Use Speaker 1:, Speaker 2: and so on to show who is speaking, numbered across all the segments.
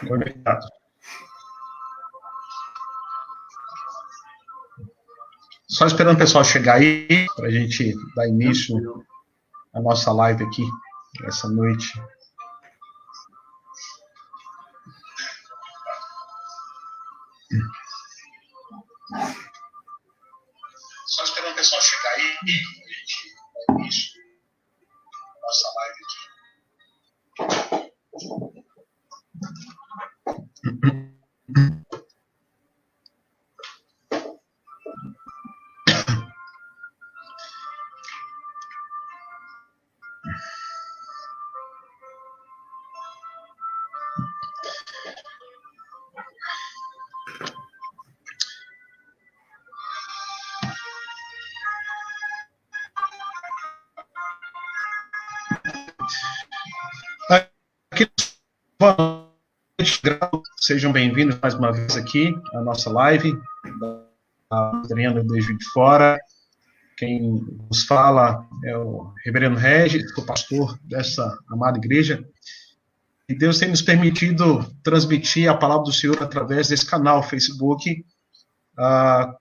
Speaker 1: Conectado. Só esperando o pessoal chegar aí, para a gente dar início à nossa live aqui, essa noite. Só esperando o pessoal chegar aí, para a gente dar início à nossa live aqui. Boa noite, sejam bem-vindos mais uma vez aqui à nossa live da Adriana do Juiz de Fora. Quem nos fala é o Reverendo Regis, o pastor dessa amada igreja. E Deus tem nos permitido transmitir a palavra do Senhor através desse canal Facebook,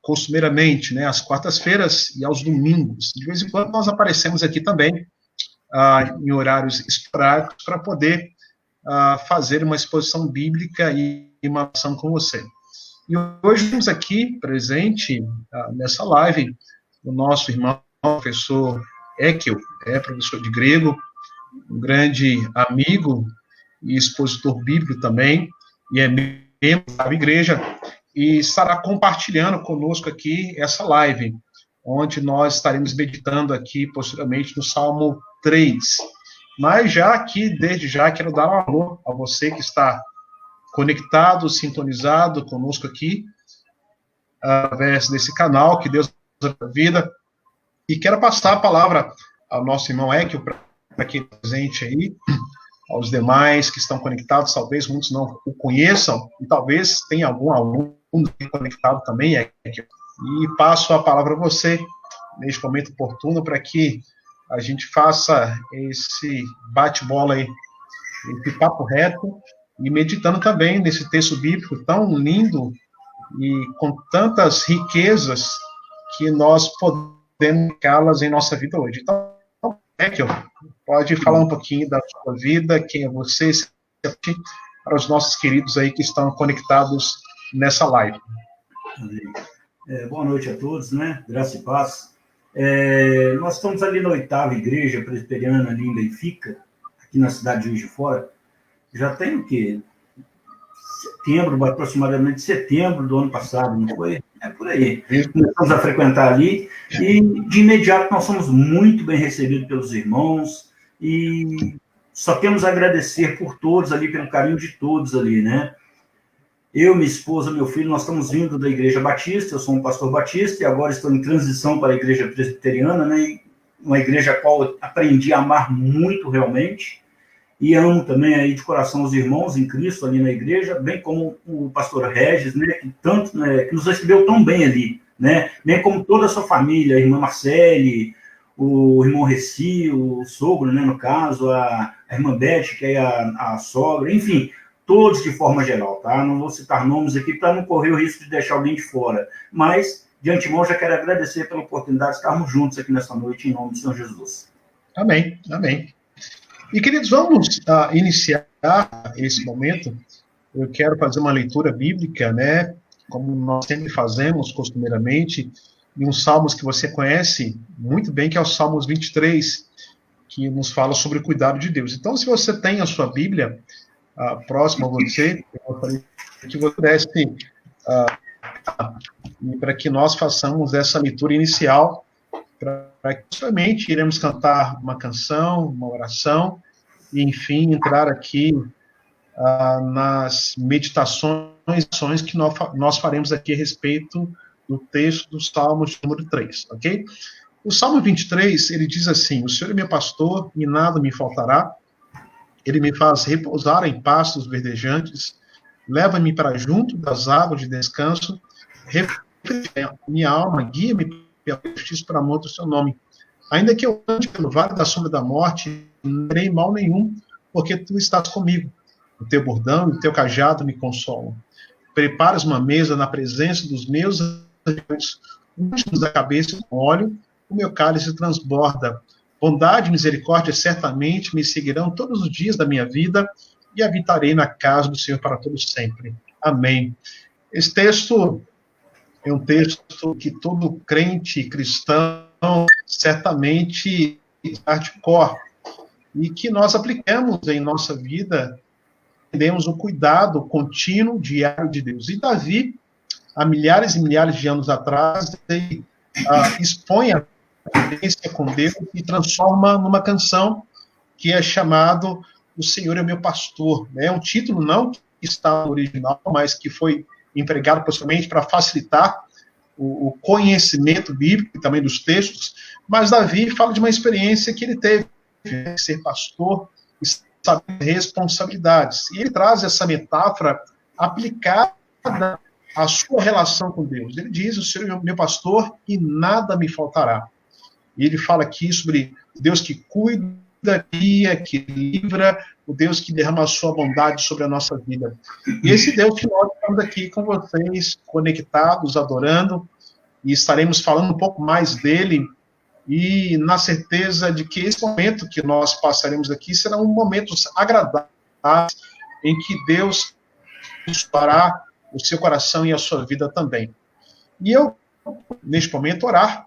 Speaker 1: costumeiramente, né, às quartas-feiras e aos domingos. De vez em quando nós aparecemos aqui também, em horários esporádicos, para poder fazer uma exposição bíblica e uma ação com você. E hoje temos aqui, presente nessa live, o nosso irmão, professor Ekel, professor de grego, um grande amigo e expositor bíblico também, e é membro da igreja, e estará compartilhando conosco aqui essa live, onde nós estaremos meditando aqui, posteriormente, no Salmo 3. Mas já aqui, desde já, quero dar um alô a você que está conectado, sintonizado conosco aqui, através desse canal, que Deus abençoe a vida. E quero passar a palavra ao nosso irmão Ekel, para quem está presente aí, aos demais que estão conectados, talvez muitos não o conheçam, e talvez tenha algum aluno conectado também, Ekel. E passo a palavra a você, neste momento oportuno, para que a gente faça esse bate-bola aí, esse papo reto, e meditando também nesse texto bíblico tão lindo e com tantas riquezas que nós podemos aplicá-las em nossa vida hoje. Então, Ekel, pode falar um pouquinho da sua vida, quem é você, para os nossos queridos aí que estão conectados nessa live.
Speaker 2: Boa noite a todos, né? Graça e paz. Nós estamos ali na 8ª Igreja Presbiteriana ali em Benfica, aqui na cidade de Juiz de Fora. Já tem o quê? Aproximadamente setembro do ano passado, não foi? Por aí. Começamos a frequentar ali e, de imediato, nós somos muito bem recebidos pelos irmãos e só temos a agradecer por todos ali, pelo carinho de todos ali, né? Eu, minha esposa, meu filho, nós estamos vindo da Igreja Batista, eu sou um pastor batista e agora estou em transição para a Igreja Presbiteriana, né? Uma igreja a qual eu aprendi a amar muito realmente. E amo também aí de coração os irmãos em Cristo ali na igreja, bem como o pastor Regis, né, que nos recebeu tão bem ali, né, bem como toda a sua família, a irmã Marcele, o irmão Reci, o sogro, né, no caso, a irmã Beth, que é a sogra, enfim, todos de forma geral, tá? Não vou citar nomes aqui para não correr o risco de deixar alguém de fora, mas de antemão já quero agradecer pela oportunidade de estarmos juntos aqui nesta noite, em nome do Senhor Jesus.
Speaker 1: Amém, amém. E, queridos, vamos iniciar esse momento. Eu quero fazer uma leitura bíblica, né, como nós sempre fazemos, costumeiramente, em uns salmos que você conhece muito bem, que é o Salmos 23, que nos fala sobre o cuidado de Deus. Então, se você tem a sua Bíblia próxima a você, eu gostaria que você pudesse, para que nós façamos essa leitura inicial, para que somente iremos cantar uma canção, uma oração, e, enfim, entrar aqui nas meditações que nós faremos aqui a respeito do texto do Salmo de número 3, ok? O Salmo 23, ele diz assim: o Senhor é meu pastor e nada me faltará, Ele me faz repousar em pastos verdejantes, leva-me para junto das águas de descanso, refrigera minha alma, guia-me pela justiça para amor do seu nome. Ainda que eu ande pelo vale da sombra da morte, não terei mal nenhum, porque tu estás comigo. O teu bordão e o teu cajado me consolam. Preparas uma mesa na presença dos meus amigos, unge-nos da cabeça com óleo, o meu cálice transborda. Bondade e misericórdia certamente me seguirão todos os dias da minha vida e habitarei na casa do Senhor para todos sempre. Amém. Esse texto é um texto que todo crente cristão certamente está de cor e que nós aplicamos em nossa vida, entendemos o cuidado contínuo, diário de Deus. E Davi, há milhares e milhares de anos atrás, ele expõe a experiência com Deus e transforma numa canção que é chamado O Senhor é meu pastor. É um título não que está no original, mas que foi empregado possivelmente para facilitar o conhecimento bíblico e também dos textos, mas Davi fala de uma experiência que ele teve, de ser pastor e saber responsabilidades. E ele traz essa metáfora aplicada à sua relação com Deus. Ele diz, o Senhor é meu pastor e nada me faltará. E ele fala aqui sobre Deus que cuida, que livra, o Deus que derrama a sua bondade sobre a nossa vida. E esse Deus que nós estamos aqui com vocês, conectados, adorando, e estaremos falando um pouco mais dele, e na certeza de que esse momento que nós passaremos aqui será um momento agradável, em que Deus fará o seu coração e a sua vida também. E eu, neste momento, orar,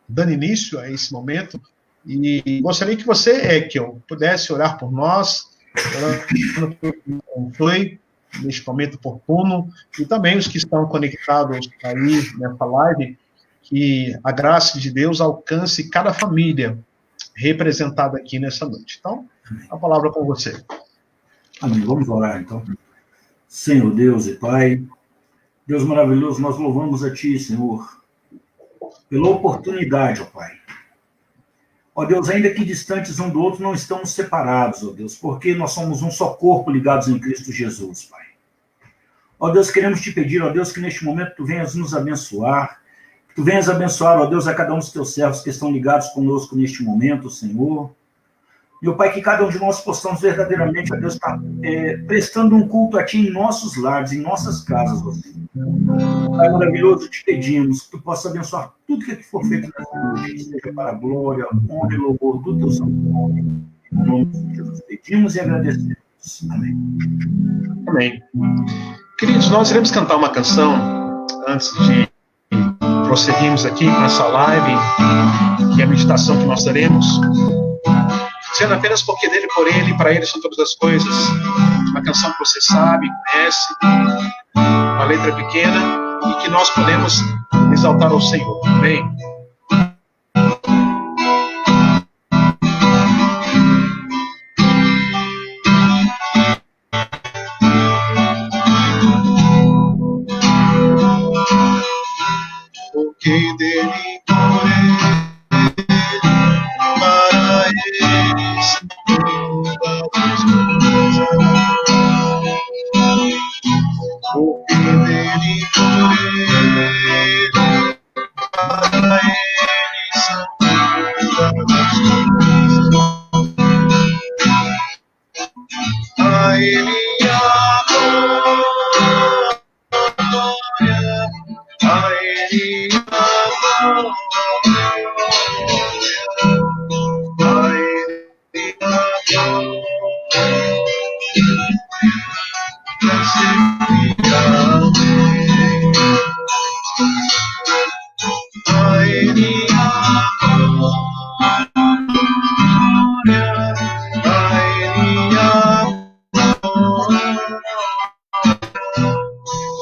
Speaker 1: dando início a esse momento, e gostaria que você, Ekel, pudesse orar por nós, orando por Flui, neste momento oportuno, e também os que estão conectados aí nessa live, que a graça de Deus alcance cada família representada aqui nessa noite. Então, a palavra é com você.
Speaker 2: Amém. Vamos orar, então. Senhor Deus e Pai, Deus maravilhoso, nós louvamos a Ti, Senhor, pela oportunidade, ó Pai. Ó Deus, ainda que distantes um do outro, não estamos separados, ó Deus, porque nós somos um só corpo ligados em Cristo Jesus, Pai. Ó Deus, queremos Te pedir, ó Deus, que neste momento Tu venhas nos abençoar, que Tu venhas abençoar, ó Deus, a cada um dos Teus servos que estão ligados conosco neste momento, Senhor. Meu Pai, que cada um de nós possamos verdadeiramente, ó Deus, estar prestando um culto a Ti em nossos lares, em nossas casas, ó Senhor. Pai maravilhoso, Te pedimos que Tu possa abençoar tudo que for feito nessa noite, seja para a glória, honra e louvor do Teu santo nome. Em nome de Jesus pedimos e agradecemos. Amém.
Speaker 1: Amém. Queridos, nós iremos cantar uma canção antes de prosseguirmos aqui com essa live e a meditação que nós teremos, sendo apenas porque dele, por ele, para ele são todas as coisas. Uma canção que você sabe, conhece, uma letra pequena e que nós podemos exaltar ao Senhor. Amém? Porque dele, por ele, para ele são todas as coisas. Porque dele, por ele, para ele são todas as coisas. A ele a glória, a ele a glória,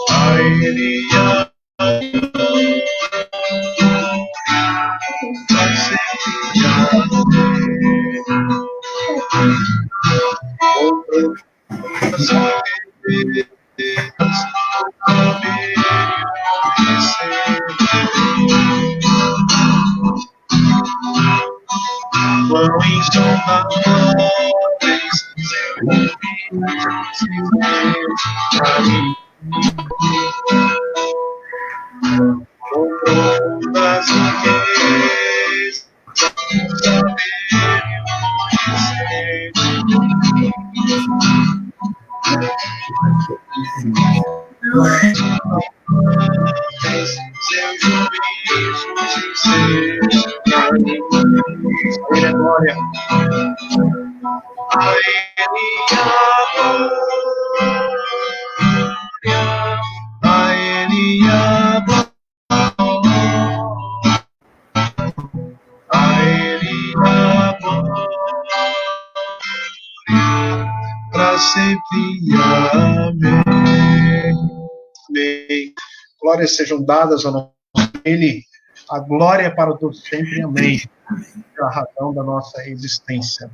Speaker 1: a ele a glória. Quão insondáveis das riquezas, seu juízo seja glória. A Ele a glória, a Ele a glória, a Ele a glória, para sempre. Amém. Amém. Glórias sejam dadas ao nosso Ele, a glória para todos sempre. Amém. É a razão da nossa existência.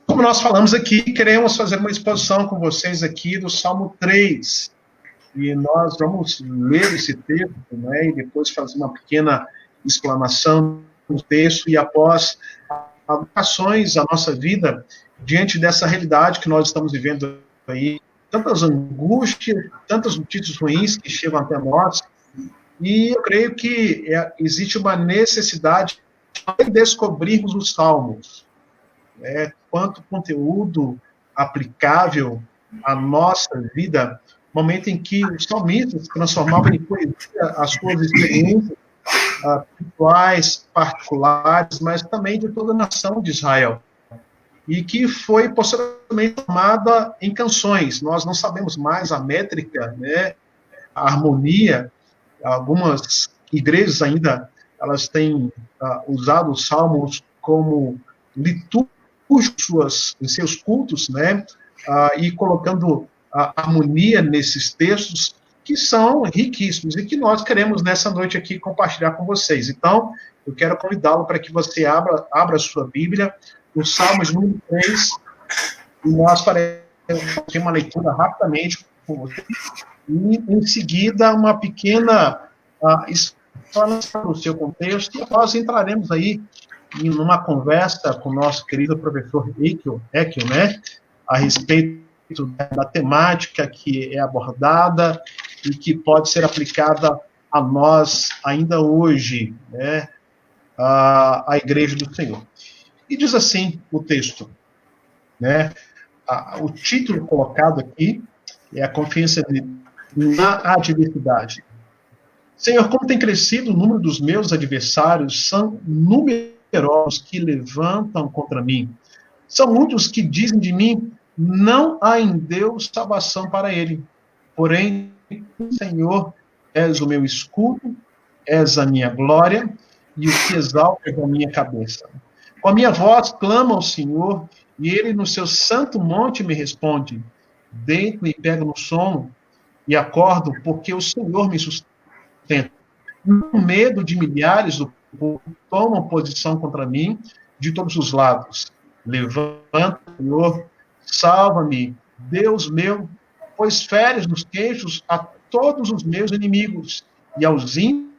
Speaker 1: Como nós falamos aqui, queremos fazer uma exposição com vocês aqui do Salmo 3. E nós vamos ler esse texto, né, e depois fazer uma pequena explanação do texto, e após aplicações à nossa vida, diante dessa realidade que nós estamos vivendo aí, tantas angústias, tantas notícias ruins que chegam até nós, e eu creio que existe uma necessidade de descobrirmos os Salmos, quanto conteúdo aplicável à nossa vida, no momento em que os salmistas transformavam em poesia as suas experiências espirituais, particulares, mas também de toda a nação de Israel, e que foi posteriormente formada em canções. Nós não sabemos mais a métrica, né, a harmonia. Algumas igrejas ainda elas têm usado os salmos como litúrgicos em seus cultos, né, e colocando a harmonia nesses textos que são riquíssimos e que nós queremos nessa noite aqui compartilhar com vocês. Então, eu quero convidá-lo para que você abra a sua Bíblia, no Salmos número 3, e nós faremos uma leitura rapidamente com você, e em seguida uma pequena explanação do seu contexto, e nós entraremos aí em uma conversa com o nosso querido professor Ekel, né, a respeito da temática que é abordada e que pode ser aplicada a nós ainda hoje, né, a Igreja do Senhor. E diz assim o texto, né, o título colocado aqui é a confiança na adversidade. Senhor, como tem crescido o número dos meus adversários, são numerosos que levantam contra mim. São muitos que dizem de mim, não há em Deus salvação para ele. Porém, Senhor, és o meu escudo, és a minha glória e o que exalta a minha cabeça. Com a minha voz clamo ao Senhor, e ele no seu santo monte me responde. Deito e pego no sono e acordo, porque o Senhor me sustenta. No medo de milhares do povo tomam posição contra mim de todos os lados. Levanta, Senhor, salva-me, Deus meu, pois feres nos queixos a todos os meus inimigos, e aos ímpios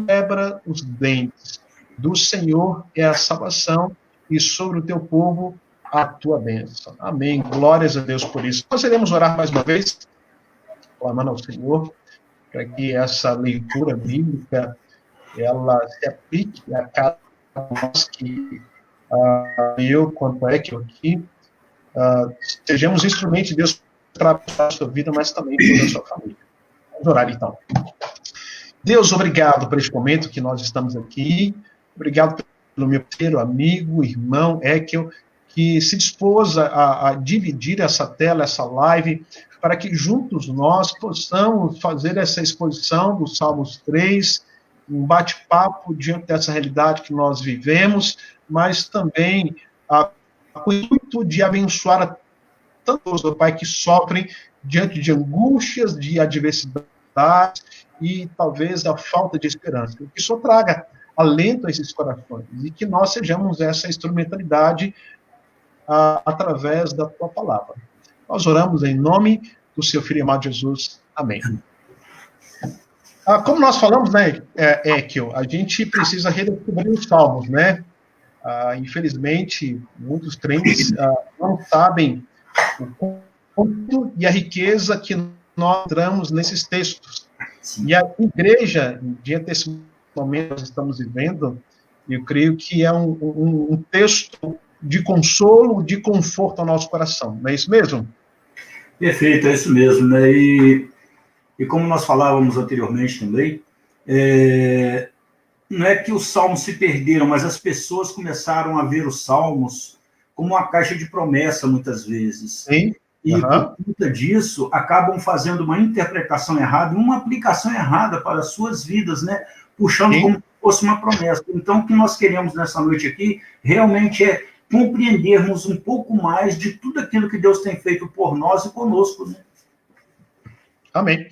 Speaker 1: quebra os dentes. Do Senhor é a salvação, e sobre o teu povo a tua bênção. Amém. Glórias a Deus por isso. Nós iremos orar mais uma vez, clamando ao Senhor, para que essa leitura bíblica ela se aplique a cada nós que eu, quanto é que eu aqui, sejamos instrumentos de Deus para a sua vida, mas também para a sua família. Vamos orar então. Deus, obrigado por este momento que nós estamos aqui. Obrigado pelo meu primeiro amigo, irmão Ekel, que se dispôs a dividir essa tela, essa live, para que juntos nós possamos fazer essa exposição do Salmos 3, um bate-papo diante dessa realidade que nós vivemos, mas também com o intuito de abençoar a tantos, ó Pai, que sofrem diante de angústias, de adversidades e talvez a falta de esperança. Que o Senhor traga alento a esses corações e que nós sejamos essa instrumentalidade através da Tua palavra. Nós oramos em nome do Seu Filho amado Jesus. Amém. Como nós falamos, né, Ekel, a gente precisa redescobrir os salmos, né? Infelizmente, muitos crentes não sabem o e a riqueza que nós entramos nesses textos.
Speaker 2: Sim.
Speaker 1: E a igreja, diante desse momento que nós estamos vivendo, eu creio que é um texto de consolo, de conforto ao nosso coração. Não é isso mesmo?
Speaker 2: Perfeito, é isso mesmo, né? E como nós falávamos anteriormente também, não é que os salmos se perderam, mas as pessoas começaram a ver os salmos como uma caixa de promessa, muitas vezes.
Speaker 1: Sim.
Speaker 2: E, por conta disso, acabam fazendo uma interpretação errada, uma aplicação errada para as suas vidas, né? Puxando
Speaker 1: Sim.
Speaker 2: como se fosse uma promessa. Então, o que nós queremos nessa noite aqui, realmente é compreendermos um pouco mais de tudo aquilo que Deus tem feito por nós e conosco, né?
Speaker 1: Amém.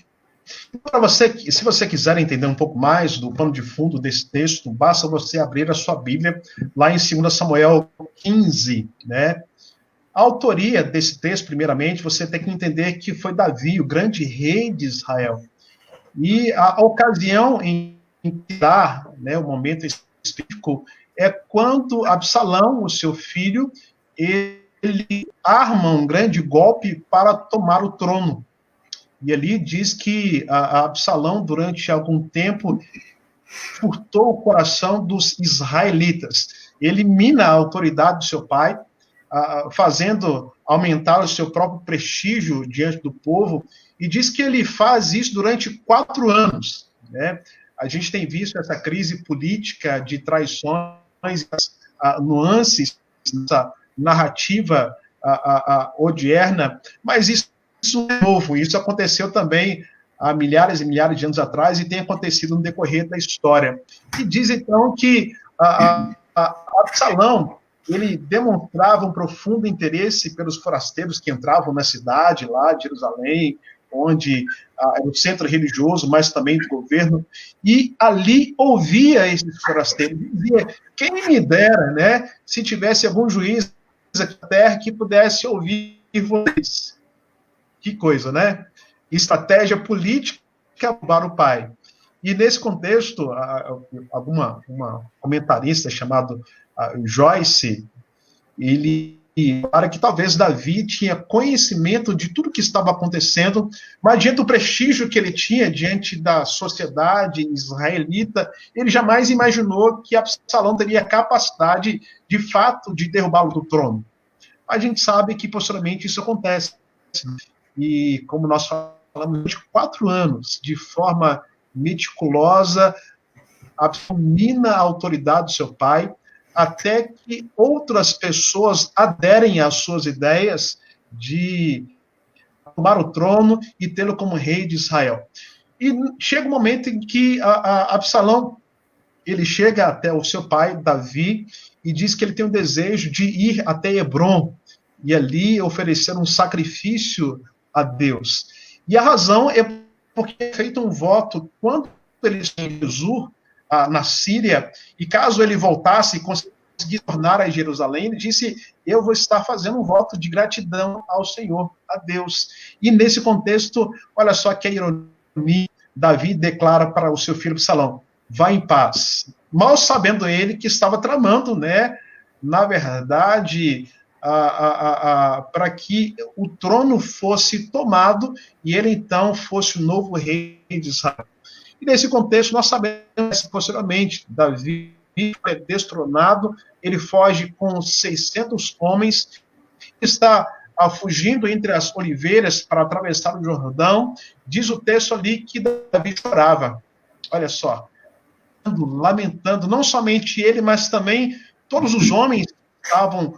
Speaker 1: Para você, se você quiser entender um pouco mais do pano de fundo desse texto, basta você abrir a sua Bíblia lá em 2 Samuel 15, né? A autoria desse texto, primeiramente, você tem que entender que foi Davi, o grande rei de Israel. E a ocasião em que dá, né, o momento específico, é quando Absalão, o seu filho, ele arma um grande golpe para tomar o trono. E ali diz que a Absalão, durante algum tempo, furtou o coração dos israelitas. Ele mina a autoridade do seu pai, fazendo aumentar o seu próprio prestígio diante do povo, e diz que ele faz isso durante 4 anos. Né? A gente tem visto essa crise política de traições, nuances, essa narrativa odierna, mas isso é novo, isso aconteceu também há milhares e milhares de anos atrás e tem acontecido no decorrer da história. E diz, então, que Absalão, ele demonstrava um profundo interesse pelos forasteiros que entravam na cidade, lá de Jerusalém, onde era o centro religioso, mas também do governo, e ali ouvia esses forasteiros, dizia, quem me dera, né, se tivesse algum juiz aqui na terra que pudesse ouvir vocês. Que coisa, né? Estratégia política para o pai. E nesse contexto, uma comentarista chamada Joyce, ele para que talvez Davi tinha conhecimento de tudo que estava acontecendo, mas diante do prestígio que ele tinha diante da sociedade israelita, ele jamais imaginou que Absalão teria capacidade, de fato, de derrubá-lo do trono. A gente sabe que posteriormente isso acontece. E como nós falamos, de 4 anos, de forma meticulosa, mina a autoridade do seu pai, até que outras pessoas aderem às suas ideias de tomar o trono e tê-lo como rei de Israel. E chega um momento em que Absalão, ele chega até o seu pai, Davi, e diz que ele tem um desejo de ir até Hebrom, e ali oferecer um sacrifício a Deus. E a razão é porque é feito um voto quando ele estava em Gesur, na Síria, e caso ele voltasse e conseguisse tornar a Jerusalém, ele disse, eu vou estar fazendo um voto de gratidão ao Senhor, a Deus. E nesse contexto, olha só que a ironia, Davi declara para o seu filho Absalão, vá em paz. Mal sabendo ele que estava tramando, né, na verdade, para que o trono fosse tomado e ele então fosse o novo rei de Israel. E nesse contexto, nós sabemos que posteriormente, Davi é destronado, ele foge com 600 homens, está fugindo entre as oliveiras para atravessar o Jordão. Diz o texto ali que Davi chorava. Olha só, lamentando, não somente ele, mas também todos os homens que estavam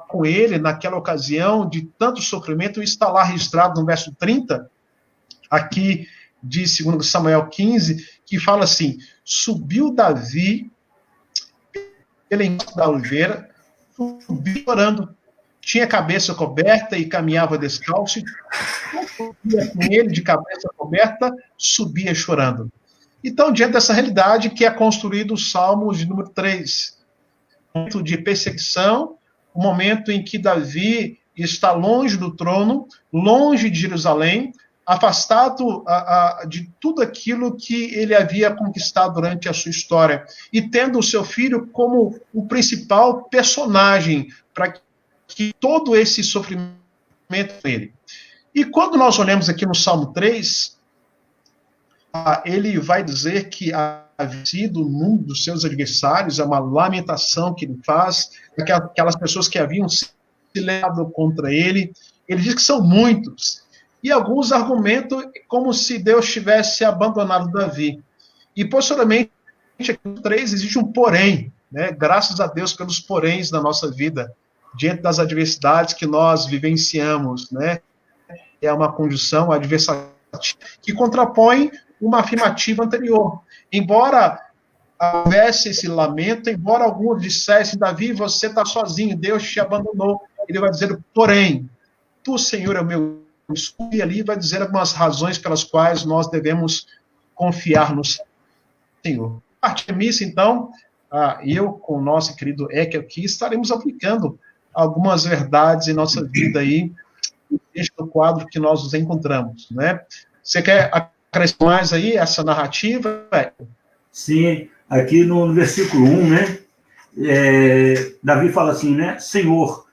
Speaker 1: com ele naquela ocasião de tanto sofrimento. Isso está lá registrado no verso 30, aqui de 2 Samuel 15, que fala assim, subiu Davi pela encosta da oliveira, subiu chorando, tinha a cabeça coberta e caminhava descalço, subia com ele de cabeça coberta, subia chorando. Então, diante dessa realidade que é construído o Salmo de número 3, momento de perseguição, o momento em que Davi está longe do trono, longe de Jerusalém, afastado de tudo aquilo que ele havia conquistado durante a sua história, e tendo o seu filho como o principal personagem para que todo esse sofrimento ele. E quando nós olhamos aqui no Salmo 3, ele vai dizer que a vencido o número dos seus adversários, é uma lamentação que ele faz, aquelas pessoas que haviam se levado contra ele. Ele diz que são muitos. E alguns argumentam como se Deus tivesse abandonado Davi. E, posteriormente, aqui no 3, existe um porém, né? Graças a Deus pelos poréns da nossa vida, diante das adversidades que nós vivenciamos, né? É uma condição adversativa que contrapõe uma afirmativa anterior. Embora houvesse esse lamento, embora alguns dissessem, Davi, você está sozinho, Deus te abandonou, ele vai dizer, porém, tu, Senhor, é o meu escudo, e ali vai dizer algumas razões pelas quais nós devemos confiar no Senhor. A partir da missa, então, eu, com o nosso querido Eke aqui, estaremos aplicando algumas verdades em nossa vida aí, neste quadro que nós nos encontramos, né? Você quer acrescentar mais aí essa narrativa?
Speaker 2: Sim, aqui no versículo 1, né? Davi fala assim, né? Senhor,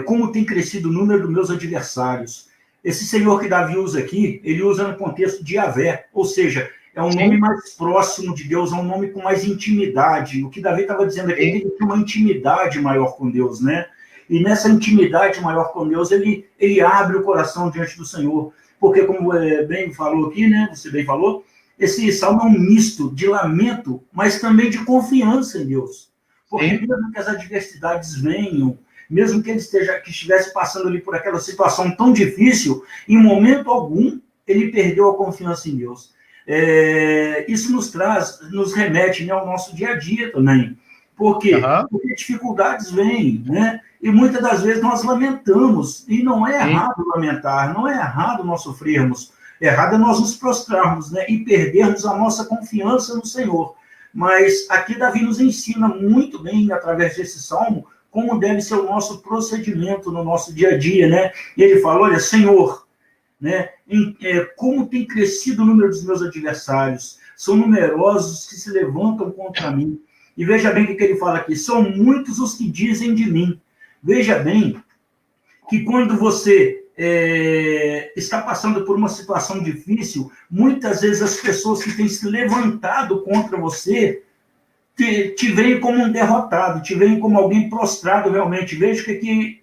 Speaker 2: como tem crescido o número dos meus adversários. Esse Senhor que Davi usa aqui, ele usa no contexto de Yahvé, ou seja, é um nome mais próximo de Deus, é um nome com mais intimidade. O que Davi estava dizendo aqui é que ele tem uma intimidade maior com Deus, né? E nessa intimidade maior com Deus, ele abre o coração diante do Senhor. Porque, como bem falou aqui, né? Você bem falou, esse salmo é um misto de lamento, mas também de confiança em Deus. Porque mesmo que as adversidades venham, mesmo que ele estivesse passando ali por aquela situação tão difícil, em momento algum, ele perdeu a confiança em Deus. Isso nos remete, né, ao nosso dia a dia também. Por quê? Porque dificuldades vêm, né? E muitas das vezes nós lamentamos, e não é errado lamentar, não é errado nós sofrermos, errado é nós nos prostrarmos, né? E perdermos a nossa confiança no Senhor. Mas aqui Davi nos ensina muito bem, através desse salmo, como deve ser o nosso procedimento no nosso dia a dia, né? E ele fala, olha, Senhor, né? Como tem crescido o número dos meus adversários, são numerosos que se levantam contra mim. E veja bem o que ele fala aqui, são muitos os que dizem de mim. Veja bem que quando você está passando por uma situação difícil, muitas vezes as pessoas que têm se levantado contra você te veem como um derrotado, te veem como alguém prostrado realmente. Veja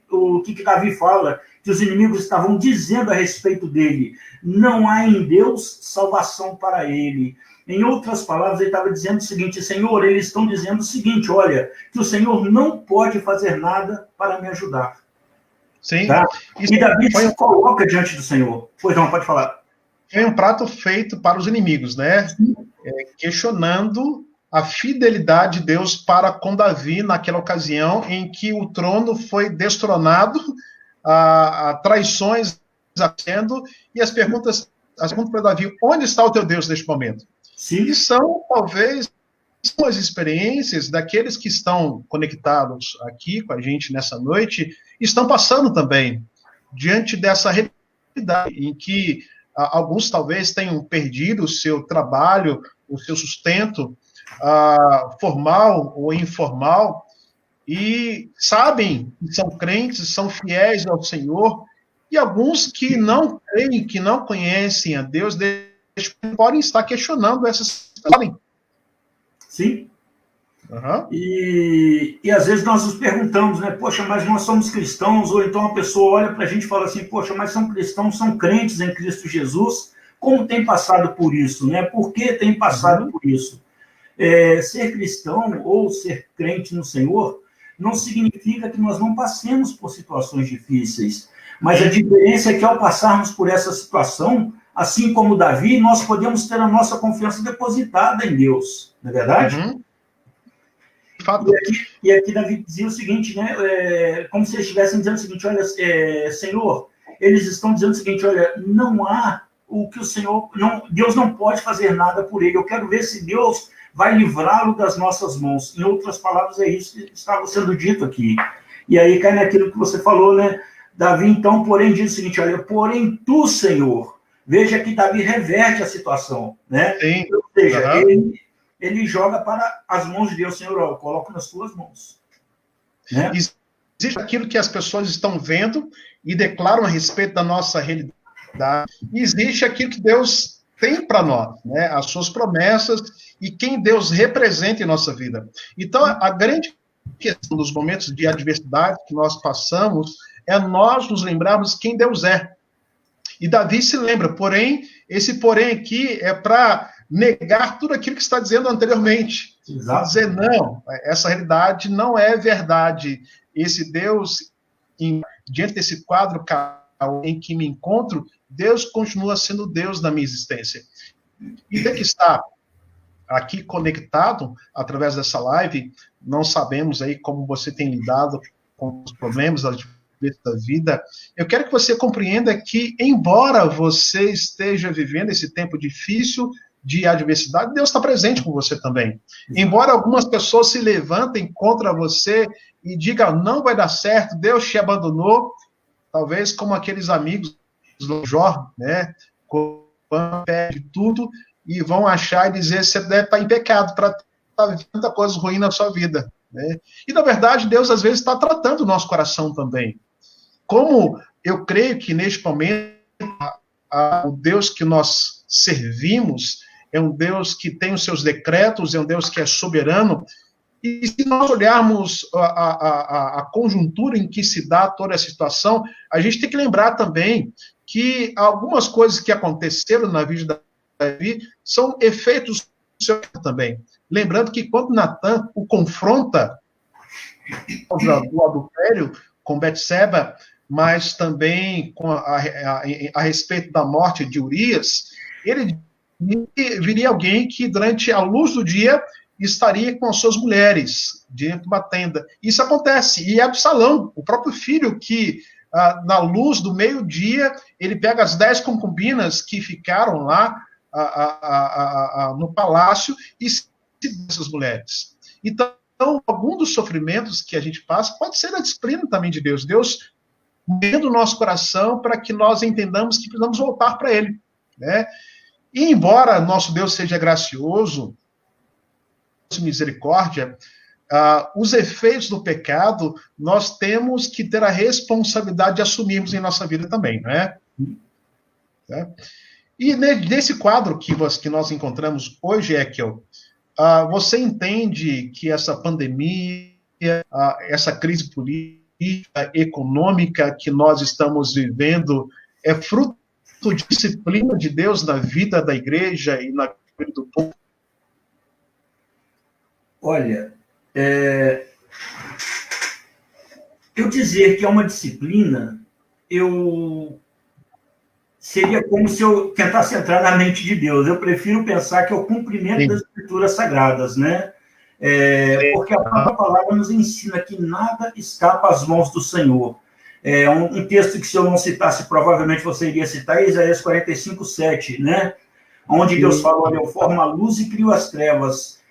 Speaker 2: o que Davi fala, que os inimigos estavam dizendo a respeito dele. Não há em Deus salvação para ele. Em outras palavras, ele estava dizendo o seguinte, Senhor, eles estão dizendo o seguinte, olha, que o Senhor não pode fazer nada para me ajudar.
Speaker 1: Sim.
Speaker 2: Tá? E Davi se coloca diante do Senhor. Pois não, pode falar.
Speaker 1: Foi um prato feito para os inimigos, né? Questionando a fidelidade de Deus para com Davi naquela ocasião em que o trono foi destronado, a traições acontecendo, e as perguntas para Davi, onde está o teu Deus neste momento? Sim. E são, talvez, as experiências daqueles que estão conectados aqui com a gente nessa noite, estão passando também, diante dessa realidade em que alguns talvez tenham perdido o seu trabalho, o seu sustento, formal ou informal, e sabem que são crentes, são fiéis ao Senhor, e alguns que não creem, que não conhecem a Deus, podem estar questionando essas coisas.
Speaker 2: Sim. E às vezes nós nos perguntamos, né? Poxa, mas nós somos cristãos, ou então a pessoa olha para a gente e fala assim, poxa, mas são cristãos, são crentes em Cristo Jesus, como tem passado por isso, né? Por que tem passado por isso? Ser cristão ou ser crente no Senhor não significa que nós não passemos por situações difíceis, mas a diferença é que ao passarmos por essa situação, assim como Davi, nós podemos ter a nossa confiança depositada em Deus, não é verdade? E aqui Davi dizia o seguinte, né? Como se eles estivessem dizendo o seguinte, olha, Senhor, eles estão dizendo o seguinte, olha, não há o que o Senhor, Deus não pode fazer nada por ele, eu quero ver se Deus vai livrá-lo das nossas mãos. Em outras palavras, é isso que estava sendo dito aqui. E aí cai naquilo que você falou, né? Davi, então, porém, diz o seguinte, olha, porém tu, Senhor, veja que Davi reverte a situação, né?
Speaker 1: Sim.
Speaker 2: Ou seja, ele joga para as mãos de Deus, Senhor, eu coloco nas tuas mãos. Né?
Speaker 1: Existe aquilo que as pessoas estão vendo e declaram a respeito da nossa realidade. E existe aquilo que Deus tem para nós, né? As suas promessas e quem Deus representa em nossa vida. Então, a grande questão dos momentos de adversidade que nós passamos é nós nos lembrarmos quem Deus é. E Davi se lembra, porém, esse porém aqui é para negar tudo aquilo que está dizendo anteriormente.
Speaker 2: Exato.
Speaker 1: Dizer, não, essa realidade não é verdade. Esse Deus, diante desse quadro em que me encontro, Deus continua sendo Deus na minha existência. E ele que está aqui conectado através dessa live, não sabemos aí como você tem lidado com os problemas da vida. Eu quero que você compreenda que, embora você esteja vivendo esse tempo difícil de adversidade, Deus está presente com você também. Embora algumas pessoas se levantem contra você e digam, não vai dar certo, Deus te abandonou, talvez como aqueles amigos do Jó, né, quando perde tudo e vão achar e dizer, você deve estar em pecado para estar vivendo tanta coisa ruim na sua vida, né? E, na verdade, Deus, às vezes, está tratando o nosso coração também. Como eu creio que, neste momento, o Deus que nós servimos é um Deus que tem os seus decretos, é um Deus que é soberano, e se nós olharmos a conjuntura em que se dá toda essa situação, a gente tem que lembrar também que algumas coisas que aconteceram na vida de Davi são efeitos do seu também. Lembrando que quando Natan o confronta do adultério com Betseba, mas também a respeito da morte de Urias, ele viria alguém que durante a luz do dia estaria com as suas mulheres dentro de uma tenda. Isso acontece, e é Absalão, o próprio filho que, na luz do meio-dia, ele pega as 10 concubinas que ficaram lá no palácio e se dessas mulheres. Então, algum dos sofrimentos que a gente passa pode ser a disciplina também de Deus. Deus vendo o nosso coração para que nós entendamos que precisamos voltar para Ele, né? E embora nosso Deus seja gracioso, misericórdia, os efeitos do pecado, nós temos que ter a responsabilidade de assumirmos em nossa vida também, não é? E nesse quadro que nós encontramos hoje, Ekel, você entende que essa pandemia, essa crise política, econômica que nós estamos vivendo é fruto de disciplina de Deus na vida da igreja e na vida do povo?
Speaker 2: Olha, eu dizer que é uma disciplina, seria como se eu tentasse entrar na mente de Deus. Eu prefiro pensar que é o cumprimento das Escrituras Sagradas, né? Porque a própria palavra nos ensina que nada escapa às mãos do Senhor. Um texto que, se eu não citasse, provavelmente você iria citar, é Isaías 45:7, né? Onde Deus fala, olha, eu formo a luz e crio as trevas,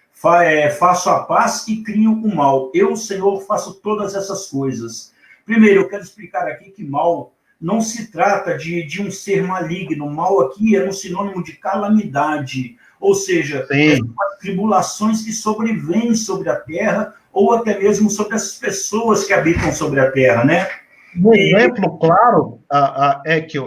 Speaker 2: faço a paz e crio o mal. Eu, Senhor, faço todas essas coisas. Primeiro, eu quero explicar aqui que mal não se trata de um ser maligno. Mal aqui é um sinônimo de calamidade, ou seja, as tribulações que sobrevêm sobre a terra, ou até mesmo sobre as pessoas que habitam sobre a terra, né?
Speaker 1: Um exemplo claro é que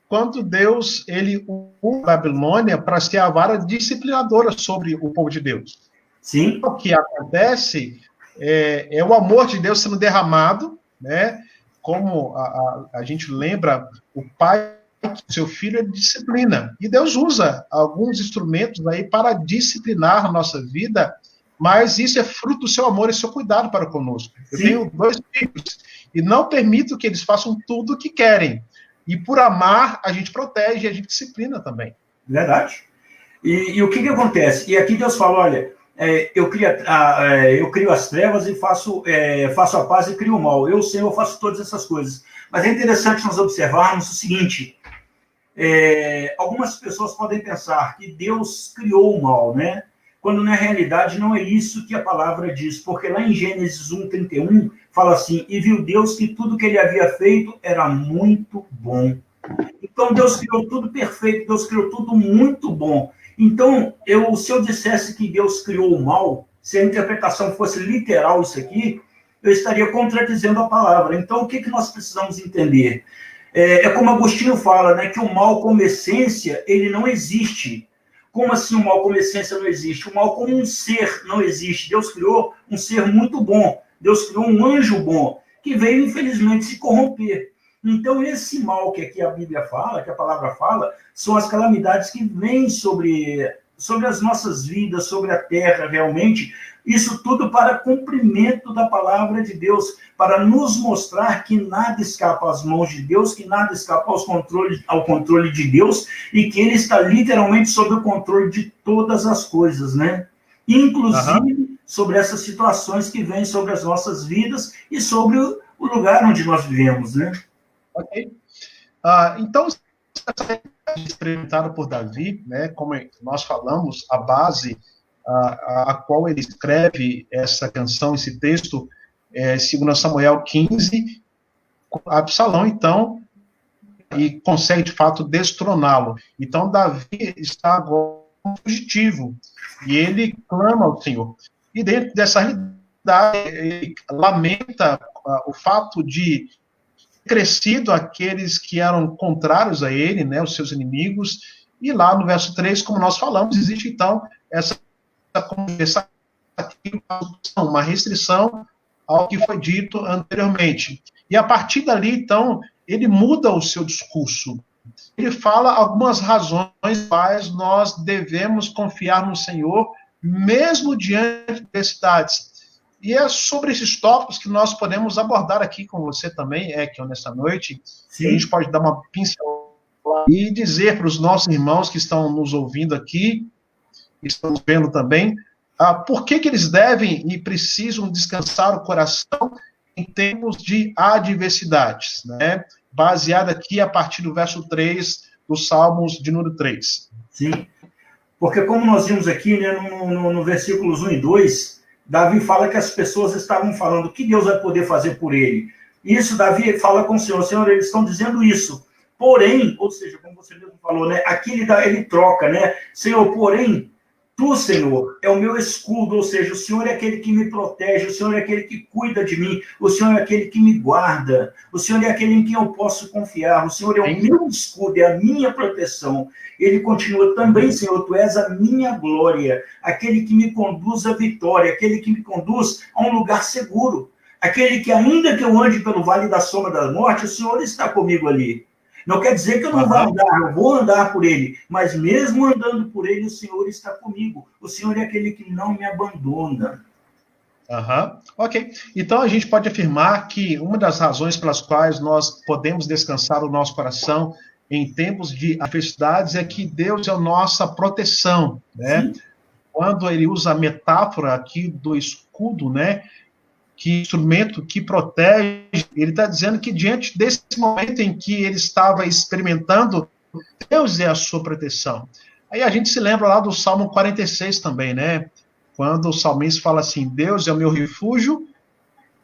Speaker 1: quando Deus ele usa a Babilônia para ser a vara disciplinadora sobre o povo de Deus.
Speaker 2: Sim.
Speaker 1: O que acontece é o amor de Deus sendo derramado, né? Como a gente lembra, o pai, seu filho, ele disciplina. E Deus usa alguns instrumentos aí para disciplinar a nossa vida, mas isso é fruto do seu amor e seu cuidado para conosco. Eu tenho 2 filhos e não permito que eles façam tudo o que querem. E por amar, a gente protege e a gente disciplina também.
Speaker 2: Verdade. E o que acontece? E aqui Deus fala, olha, eu crio as trevas e faço a paz e crio o mal. Eu, Senhor, faço todas essas coisas. Mas é interessante nós observarmos o seguinte, algumas pessoas podem pensar que Deus criou o mal, né? Quando na realidade não é isso que a palavra diz, porque lá em Gênesis 1:31 fala assim, e viu Deus que tudo que ele havia feito era muito bom. Então Deus criou tudo perfeito, Deus criou tudo muito bom. Então, se eu dissesse que Deus criou o mal, se a interpretação fosse literal isso aqui, eu estaria contradizendo a palavra. Então, o que nós precisamos entender? Como Agostinho fala, né, que o mal como essência, ele não existe. Como assim o mal como essência não existe? O mal como um ser não existe. Deus criou um ser muito bom. Deus criou um anjo bom, que veio, infelizmente, se corromper. Então, esse mal que aqui a Bíblia fala, que a palavra fala, são as calamidades que vêm sobre as nossas vidas, sobre a terra, realmente. Isso tudo para cumprimento da palavra de Deus, para nos mostrar que nada escapa às mãos de Deus, que nada escapa ao controle de Deus, e que Ele está literalmente sob o controle de todas as coisas, né? Inclusive sobre essas situações que vêm sobre as nossas vidas e sobre o lugar onde nós vivemos, né?
Speaker 1: Ok. Então, experimentado por Davi, né, como nós falamos, a base a qual ele escreve essa canção, esse texto, é 2 Samuel 15, Absalão, então, e consegue, de fato, destroná-lo. Então, Davi está agora fugitivo, e ele clama ao Senhor. E dentro dessa realidade, ele lamenta o fato de crescido aqueles que eram contrários a ele, né, os seus inimigos, e lá no verso 3, como nós falamos, existe então uma restrição ao que foi dito anteriormente. E a partir dali, então, ele muda o seu discurso. Ele fala algumas razões quais nós devemos confiar no Senhor, mesmo diante de adversidades. E é sobre esses tópicos que nós podemos abordar aqui com você também, que nessa noite. Sim. A gente pode dar uma pincelada e dizer para os nossos irmãos que estão nos ouvindo aqui, que estão vendo também, por que eles devem e precisam descansar o coração em tempos de adversidades, né? Baseado aqui a partir do verso 3 dos Salmos de número 3.
Speaker 2: Sim, porque como nós vimos aqui, né, no versículos 1 e 2, Davi fala que as pessoas estavam falando o que Deus vai poder fazer por ele. Isso, Davi fala com o Senhor, eles estão dizendo isso. Porém, ou seja, como você mesmo falou, né, aqui ele troca, né? Senhor, porém, tu, Senhor, é o meu escudo, ou seja, o Senhor é aquele que me protege, o Senhor é aquele que cuida de mim, o Senhor é aquele que me guarda, o Senhor é aquele em quem eu posso confiar, o Senhor é o meu escudo, é a minha proteção. Ele continua também, Senhor, tu és a minha glória, aquele que me conduz à vitória, aquele que me conduz a um lugar seguro, aquele que ainda que eu ande pelo vale da sombra da morte, o Senhor está comigo ali. Não quer dizer que eu não vou andar, eu vou andar por ele, mas mesmo andando por ele, o Senhor está comigo. O Senhor é aquele que não me abandona.
Speaker 1: Ok. Então, a gente pode afirmar que uma das razões pelas quais nós podemos descansar o nosso coração em tempos de adversidades é que Deus é a nossa proteção, né? Sim. Quando ele usa a metáfora aqui do escudo, né? Que instrumento que protege, ele está dizendo que diante desse momento em que ele estava experimentando, Deus é a sua proteção. Aí a gente se lembra lá do Salmo 46 também, né? Quando o salmista fala assim, Deus é o meu refúgio,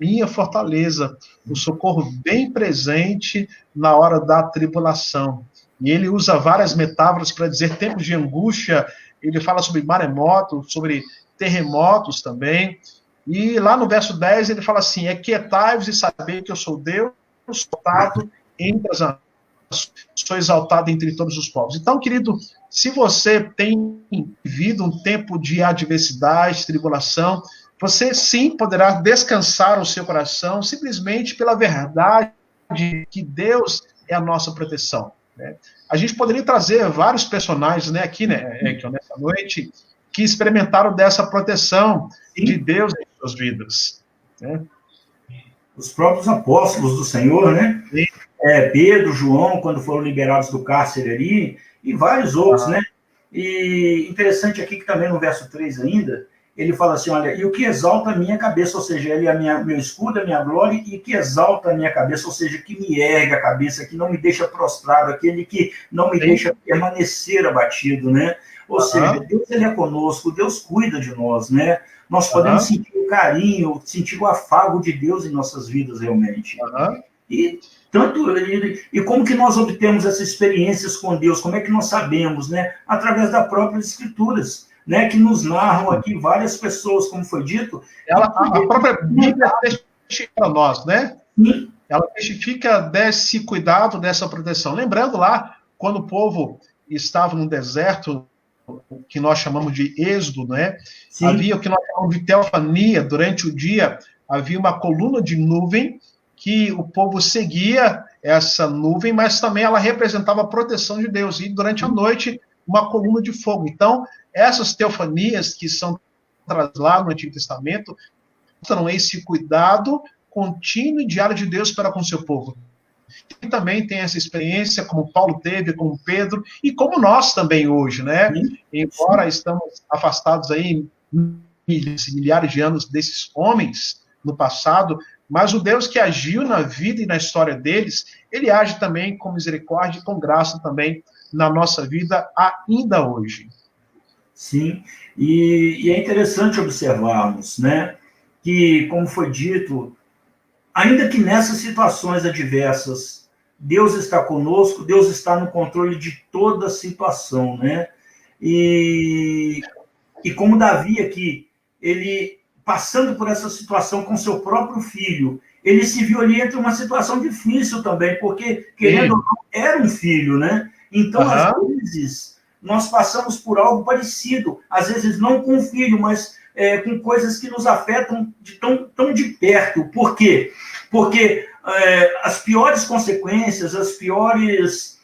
Speaker 1: minha fortaleza, o socorro bem presente na hora da tribulação. E ele usa várias metáforas para dizer tempos de angústia, ele fala sobre maremotos, sobre terremotos também. E lá no verso 10 ele fala assim, aquietai-vos e sabei que eu sou Deus, exaltado entre as nações, sou exaltado entre todos os povos. Então, querido, se você tem vivido um tempo de adversidade, tribulação, você sim poderá descansar o seu coração simplesmente pela verdade que Deus é a nossa proteção, né? A gente poderia trazer vários personagens, né, aqui, né, nessa noite, que experimentaram dessa proteção de Deus em suas vidas, né?
Speaker 2: Os próprios apóstolos do Senhor, né? Pedro, João, quando foram liberados do cárcere ali, e vários outros, né? E interessante aqui que também no verso 3 ainda, ele fala assim, olha, e o que exalta a minha cabeça, ou seja, ele é meu escudo, a minha glória, e que exalta a minha cabeça, ou seja, que me ergue a cabeça, que não me deixa prostrado, aquele que não me deixa permanecer abatido, né? Ou seja, Deus ele é conosco, Deus cuida de nós, né? Nós podemos sentir o carinho, sentir o afago de Deus em nossas vidas, realmente. E como que nós obtemos essas experiências com Deus? Como é que nós sabemos, né? Através das próprias Escrituras, né? Que nos narram aqui várias pessoas, como foi dito.
Speaker 1: A própria Bíblia para nós, né? Ela testifica desse cuidado, dessa proteção. Lembrando lá, quando o povo estava no deserto, o que nós chamamos de êxodo, né? Sim. Havia o que nós chamamos de teofania. Durante o dia, havia uma coluna de nuvem que o povo seguia essa nuvem, mas também ela representava a proteção de Deus. E durante a noite, uma coluna de fogo. Então, essas teofanias que são trazidas lá no Antigo Testamento mostram esse cuidado contínuo e diário de Deus para com seu povo. E também tem essa experiência, como Paulo teve, como Pedro, e como nós também hoje, né? Embora estamos afastados aí milhares de anos desses homens no passado, mas o Deus que agiu na vida e na história deles, ele age também com misericórdia e com graça também na nossa vida ainda hoje.
Speaker 2: Sim, e é interessante observarmos, né, que, como foi dito, ainda que nessas situações adversas, Deus está conosco, Deus está no controle de toda a situação, né? E como Davi aqui, ele passando por essa situação com seu próprio filho, ele se viu ali entre uma situação difícil também, porque, querendo ou não, era um filho, né? Então, às vezes, nós passamos por algo parecido, às vezes não com o filho, mas com coisas que nos afetam tão de perto. Por quê? Porque as piores consequências, as piores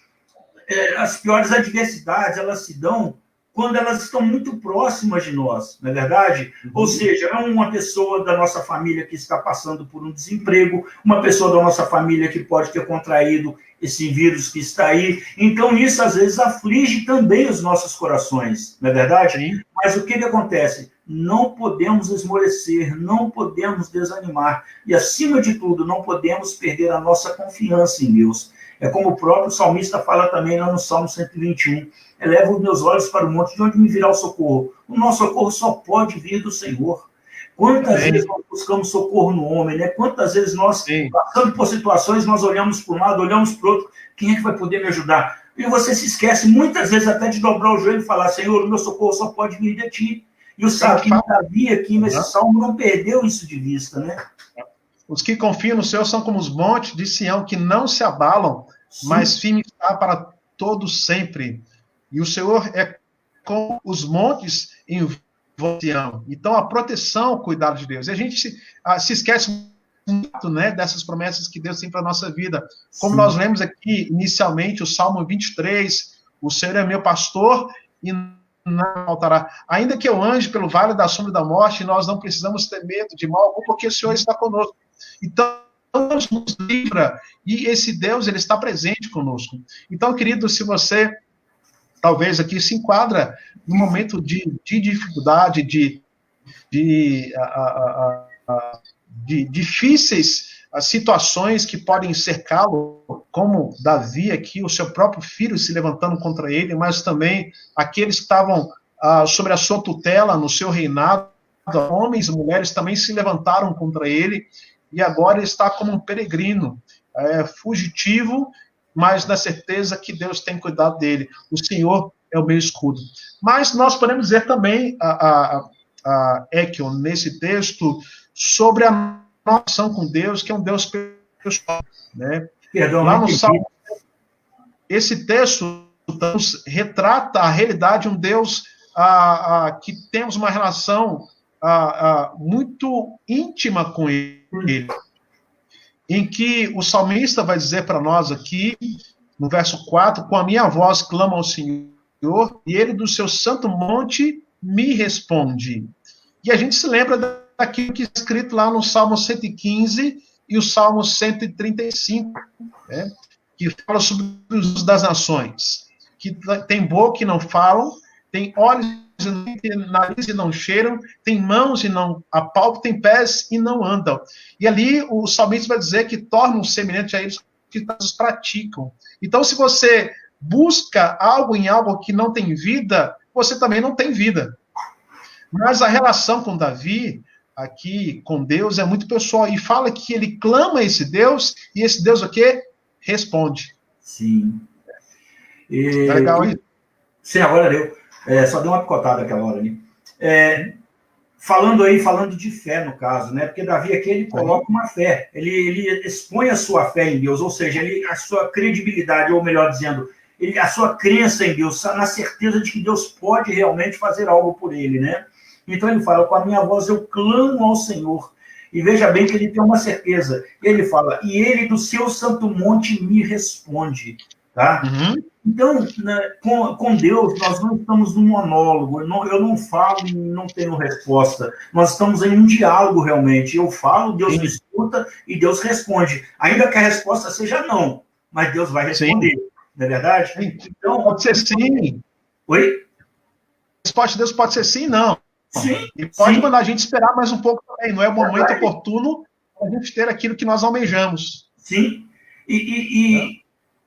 Speaker 2: adversidades, elas se dão quando elas estão muito próximas de nós, não é verdade? Ou seja, é uma pessoa da nossa família que está passando por um desemprego, uma pessoa da nossa família que pode ter contraído esse vírus que está aí. Então, isso às vezes aflige também os nossos corações, não é verdade? Sim. Mas o que acontece? Não podemos esmorecer, não podemos desanimar. E, acima de tudo, não podemos perder a nossa confiança em Deus. É como o próprio salmista fala também lá no Salmo 121. Eleva os meus olhos para o monte, de onde me virá o socorro? O nosso socorro só pode vir do Senhor. Quantas vezes nós buscamos socorro no homem, né? Quantas vezes nós, passando por situações, nós olhamos para um lado, olhamos para o outro, quem é que vai poder me ajudar? E você se esquece, muitas vezes, até de dobrar o joelho e falar, Senhor, o meu socorro só pode vir de ti. E o sábio Davi aqui nesse salmo não perdeu isso de vista, né?
Speaker 1: Os que confiam no Senhor são como os montes de Sião, que não se abalam, mas firme está para todos sempre. E o Senhor é como os montes em Sião. Então, a proteção, o cuidado de Deus. E a gente se esquece muito, né, dessas promessas que Deus tem para a nossa vida. Como nós lemos aqui, inicialmente, o Salmo 23, o Senhor é meu pastor e não faltará. Ainda que eu ande pelo vale da sombra da morte, nós não precisamos ter medo de mal algum, porque o Senhor está conosco. Então, Deus nos livra, e esse Deus, ele está presente conosco. Então, querido, se você, talvez aqui, se enquadra num momento de dificuldade, de difíceis situações que podem cercá-lo, como Davi aqui, o seu próprio filho se levantando contra ele, mas também aqueles que estavam sobre a sua tutela, no seu reinado, homens e mulheres também se levantaram contra ele, e agora ele está como um peregrino, fugitivo, mas na certeza que Deus tem cuidado dele. O Senhor é o meu escudo. Mas nós podemos dizer também, Ekion, nesse texto, sobre a nossa com Deus, que é um Deus pessoal, né?
Speaker 2: Perdão,
Speaker 1: lá no Salmo, esse texto nos retrata a realidade de um Deus que temos uma relação muito íntima com ele, em que o salmista vai dizer para nós aqui, no verso 4, com a minha voz clamo ao Senhor, e ele do seu santo monte me responde. E a gente se lembra daquilo que é escrito lá no Salmo 115 e o Salmo 135, né, que fala sobre os usos das nações, que tem boca e não falam, tem olhos e não tem nariz e não cheiram, tem mãos e não apalpam, tem pés e não andam. E ali o salmista vai dizer que tornam semelhante a eles que os praticam. Então, se você busca algo em algo que não tem vida, você também não tem vida. Mas a relação com Davi, aqui com Deus, é muito pessoal. E fala que ele clama a esse Deus, e esse Deus o quê? Responde.
Speaker 2: Sim.
Speaker 1: Tá legal aí?
Speaker 2: Sim, agora deu. Só deu uma picotada aquela hora ali. falando de fé, no caso, né? Porque Davi aqui, ele coloca uma fé, ele expõe a sua fé em Deus, ou seja, a sua credibilidade, ou melhor dizendo, a sua crença em Deus, na certeza de que Deus pode realmente fazer algo por ele, né? Então ele fala, com a minha voz eu clamo ao Senhor. E veja bem que ele tem uma certeza. Ele fala, e ele do seu santo monte me responde, tá?
Speaker 1: Uhum.
Speaker 2: Então, com Deus, nós não estamos num monólogo, eu não falo e não tenho resposta. Nós estamos em um diálogo, realmente. Eu falo, Deus me escuta e Deus responde. Ainda que a resposta seja não, mas Deus vai responder. Sim. Não é verdade?
Speaker 1: Sim. Então, pode ser sim.
Speaker 2: Oi?
Speaker 1: A resposta de Deus pode ser sim e não.
Speaker 2: Sim.
Speaker 1: E pode mandar a gente esperar mais um pouco também. Não é o momento oportuno para a gente ter aquilo que nós almejamos.
Speaker 2: Sim.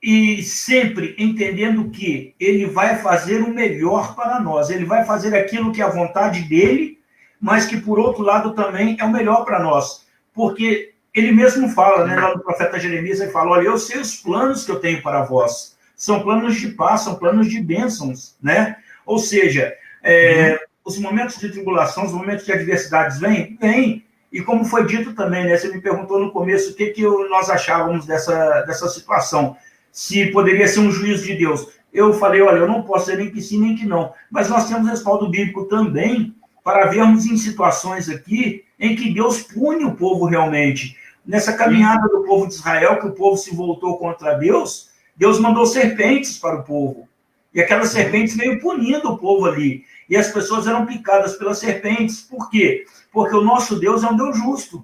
Speaker 2: E sempre entendendo que ele vai fazer o melhor para nós. Ele vai fazer aquilo que é a vontade dele, mas que, por outro lado, também é o melhor para nós. Porque ele mesmo fala, né, lá no profeta Jeremias, ele fala, olha, eu sei os planos que eu tenho para vós. São planos de paz, são planos de bênçãos, né? Ou seja, os momentos de tribulação, os momentos de adversidades vêm. E como foi dito também, né? Você me perguntou no começo o que nós achávamos dessa situação. Se poderia ser um juízo de Deus. Eu falei, olha, eu não posso dizer nem que sim, nem que não. Mas nós temos respaldo bíblico também para vermos em situações aqui em que Deus pune o povo realmente. Nessa caminhada do povo de Israel, que o povo se voltou contra Deus, Deus mandou serpentes para o povo. E aquelas serpentes veio punindo o povo ali. E as pessoas eram picadas pelas serpentes. Por quê? Porque o nosso Deus é um Deus justo.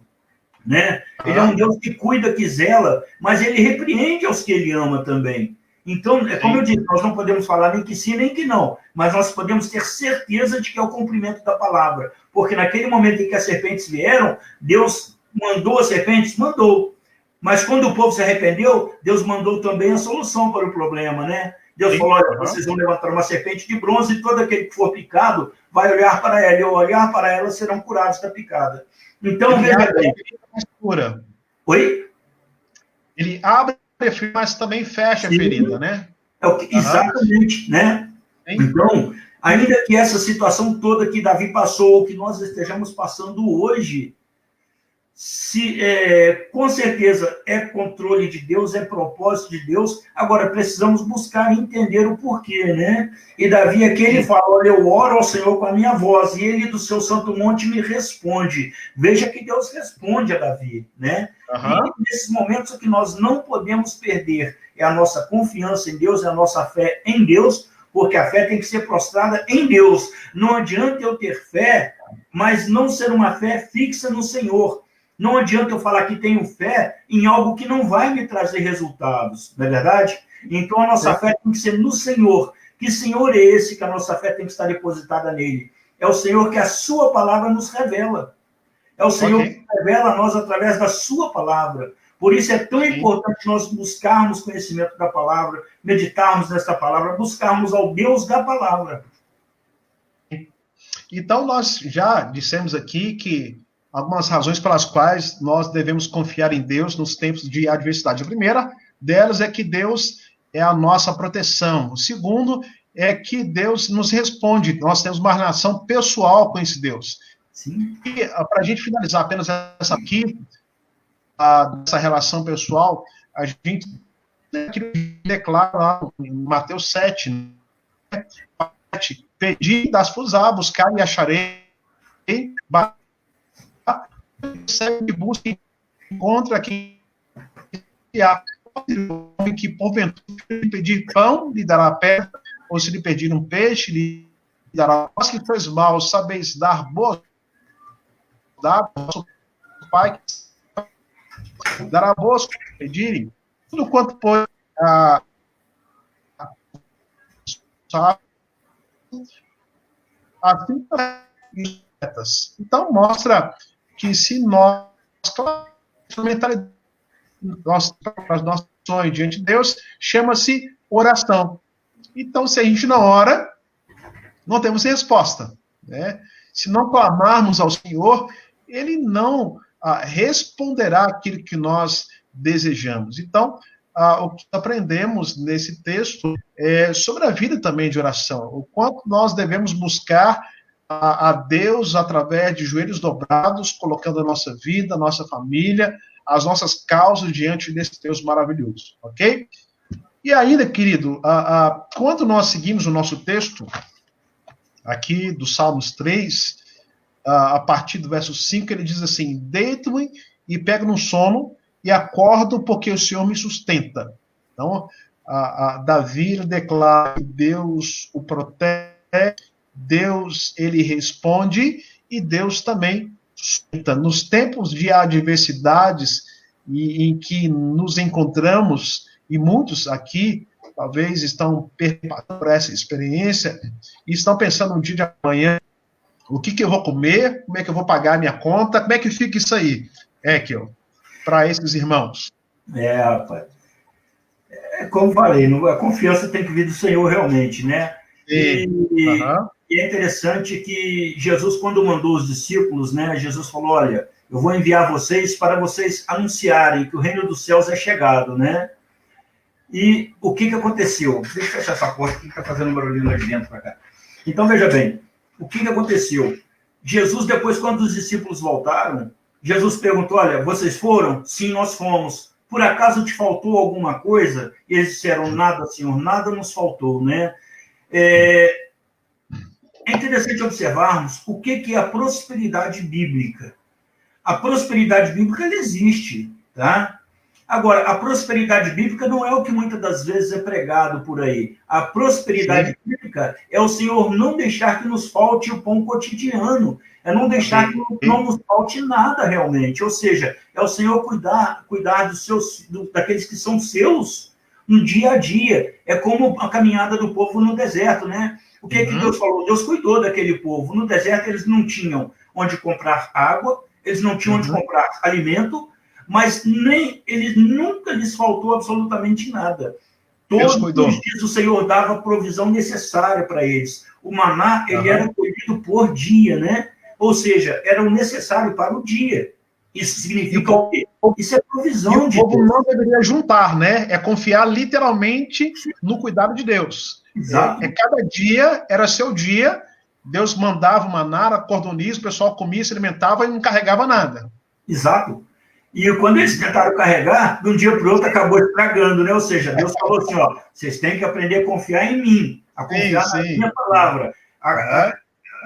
Speaker 2: Né? Ele é um Deus que cuida, que zela, mas ele repreende aos que ele ama também. Então, como eu disse, nós não podemos falar nem que sim, nem que não, mas nós podemos ter certeza de que é o cumprimento da palavra, porque naquele momento em que as serpentes vieram, Deus mandou as serpentes? Mandou. Mas quando o povo se arrependeu, Deus mandou também a solução para o problema, né? Deus falou, olha, vocês vão levantar uma serpente de bronze e todo aquele que for picado vai olhar para ela, e ao olhar para ela serão curados da picada. Então, veja bem. Oi?
Speaker 1: Ele abre a ferida, mas também fecha a ferida, né?
Speaker 2: Exatamente, né? Sim. Então, ainda que essa situação toda que Davi passou, ou que nós estejamos passando hoje, com certeza é controle de Deus, é propósito de Deus, agora precisamos buscar entender o porquê, né? E Davi aqui ele fala, olha, eu oro ao Senhor com a minha voz, e ele do seu santo monte me responde. Veja que Deus responde a Davi, né? E nesses momentos que nós não podemos perder é a nossa confiança em Deus, é a nossa fé em Deus, porque a fé tem que ser prostrada em Deus. Não adianta eu ter fé, mas não ser uma fé fixa no Senhor. Não adianta eu falar que tenho fé em algo que não vai me trazer resultados, não é verdade? Então, a nossa fé tem que ser no Senhor. Que Senhor é esse que a nossa fé tem que estar depositada nele? É o Senhor que a sua palavra nos revela. É o Senhor que revela a nós através da sua palavra. Por isso é tão importante nós buscarmos conhecimento da palavra, meditarmos nessa palavra, buscarmos ao Deus da palavra.
Speaker 1: Então, nós já dissemos aqui que algumas razões pelas quais nós devemos confiar em Deus nos tempos de adversidade. A primeira delas é que Deus é a nossa proteção. O segundo é que Deus nos responde. Nós temos uma relação pessoal com esse Deus. Sim. E para a gente finalizar apenas essa aqui, essa relação pessoal, a gente declara lá em Mateus 7, né? Pedi, das-vos-á, buscar e acharei, recebe, busca e encontra quem há. Que porventura lhe pedir pão, lhe dará pedra, ou se lhe pedir um peixe, lhe dará. Vós que sois maus, sabeis dar boa vosso Pai dará boas pedirem tudo quanto pode assim. Então mostra que se nós nosso sonho diante de Deus chama-se oração. Então, se a gente não ora, não temos resposta, né? Se não clamarmos ao Senhor, Ele não responderá aquilo que nós desejamos. Então, o que aprendemos nesse texto é sobre a vida também de oração, o quanto nós devemos buscar a Deus através de joelhos dobrados, colocando a nossa vida, a nossa família, as nossas causas diante desse Deus maravilhoso, ok? E ainda, querido, quando nós seguimos o nosso texto, aqui do Salmos 3, a partir do verso 5, ele diz assim: deito-me e pego no sono e acordo porque o Senhor me sustenta. Então, Davi declara que Deus o protege, Deus ele responde e Deus também sustenta. Nos tempos de adversidades em que nos encontramos, e muitos aqui talvez estão perpassando por essa experiência e estão pensando um dia de amanhã, o que eu vou comer, como é que eu vou pagar a minha conta, como é que fica isso aí, Ekel, para esses irmãos?
Speaker 2: Rapaz. Como falei, a confiança tem que vir do Senhor realmente, né? E é interessante que Jesus, quando mandou os discípulos, né, Jesus falou, olha, eu vou enviar vocês para vocês anunciarem que o reino dos céus é chegado, né? E o que aconteceu? Deixa eu fechar essa porta aqui, que está fazendo um barulhinho lá de dentro para cá. Então, veja bem, o que aconteceu? Jesus, depois, quando os discípulos voltaram, Jesus perguntou, olha, vocês foram? Sim, nós fomos. Por acaso te faltou alguma coisa? E eles disseram, nada, Senhor, nada nos faltou, né? É interessante observarmos o que é a prosperidade bíblica. A prosperidade bíblica, ela existe, tá? Agora, a prosperidade bíblica não é o que muitas das vezes é pregado por aí. A prosperidade bíblica é o Senhor não deixar que nos falte o pão cotidiano, é não deixar que não nos falte nada realmente. Ou seja, é o Senhor cuidar daqueles que são seus no dia a dia. É como a caminhada do povo no deserto, né? O que Deus falou? Deus cuidou daquele povo. No deserto eles não tinham onde comprar água, eles não tinham onde comprar alimento, mas eles nunca lhes faltou absolutamente nada. Todos os dias o Senhor dava a provisão necessária para eles. O maná, ele era colhido por dia, né? Ou seja, era o necessário para o dia. Isso significa o quê? Isso é provisão de Deus. O povo
Speaker 1: não deveria juntar, né? É confiar literalmente no cuidado de Deus.
Speaker 2: Exato.
Speaker 1: Cada dia era seu dia, Deus mandava o maná, cordoniza, o pessoal comia, se alimentava e não carregava nada.
Speaker 2: Exato. E quando eles tentaram carregar, de um dia para o outro acabou estragando, né? Ou seja, Deus falou assim, ó, vocês têm que aprender a confiar em mim, a confiar na minha palavra.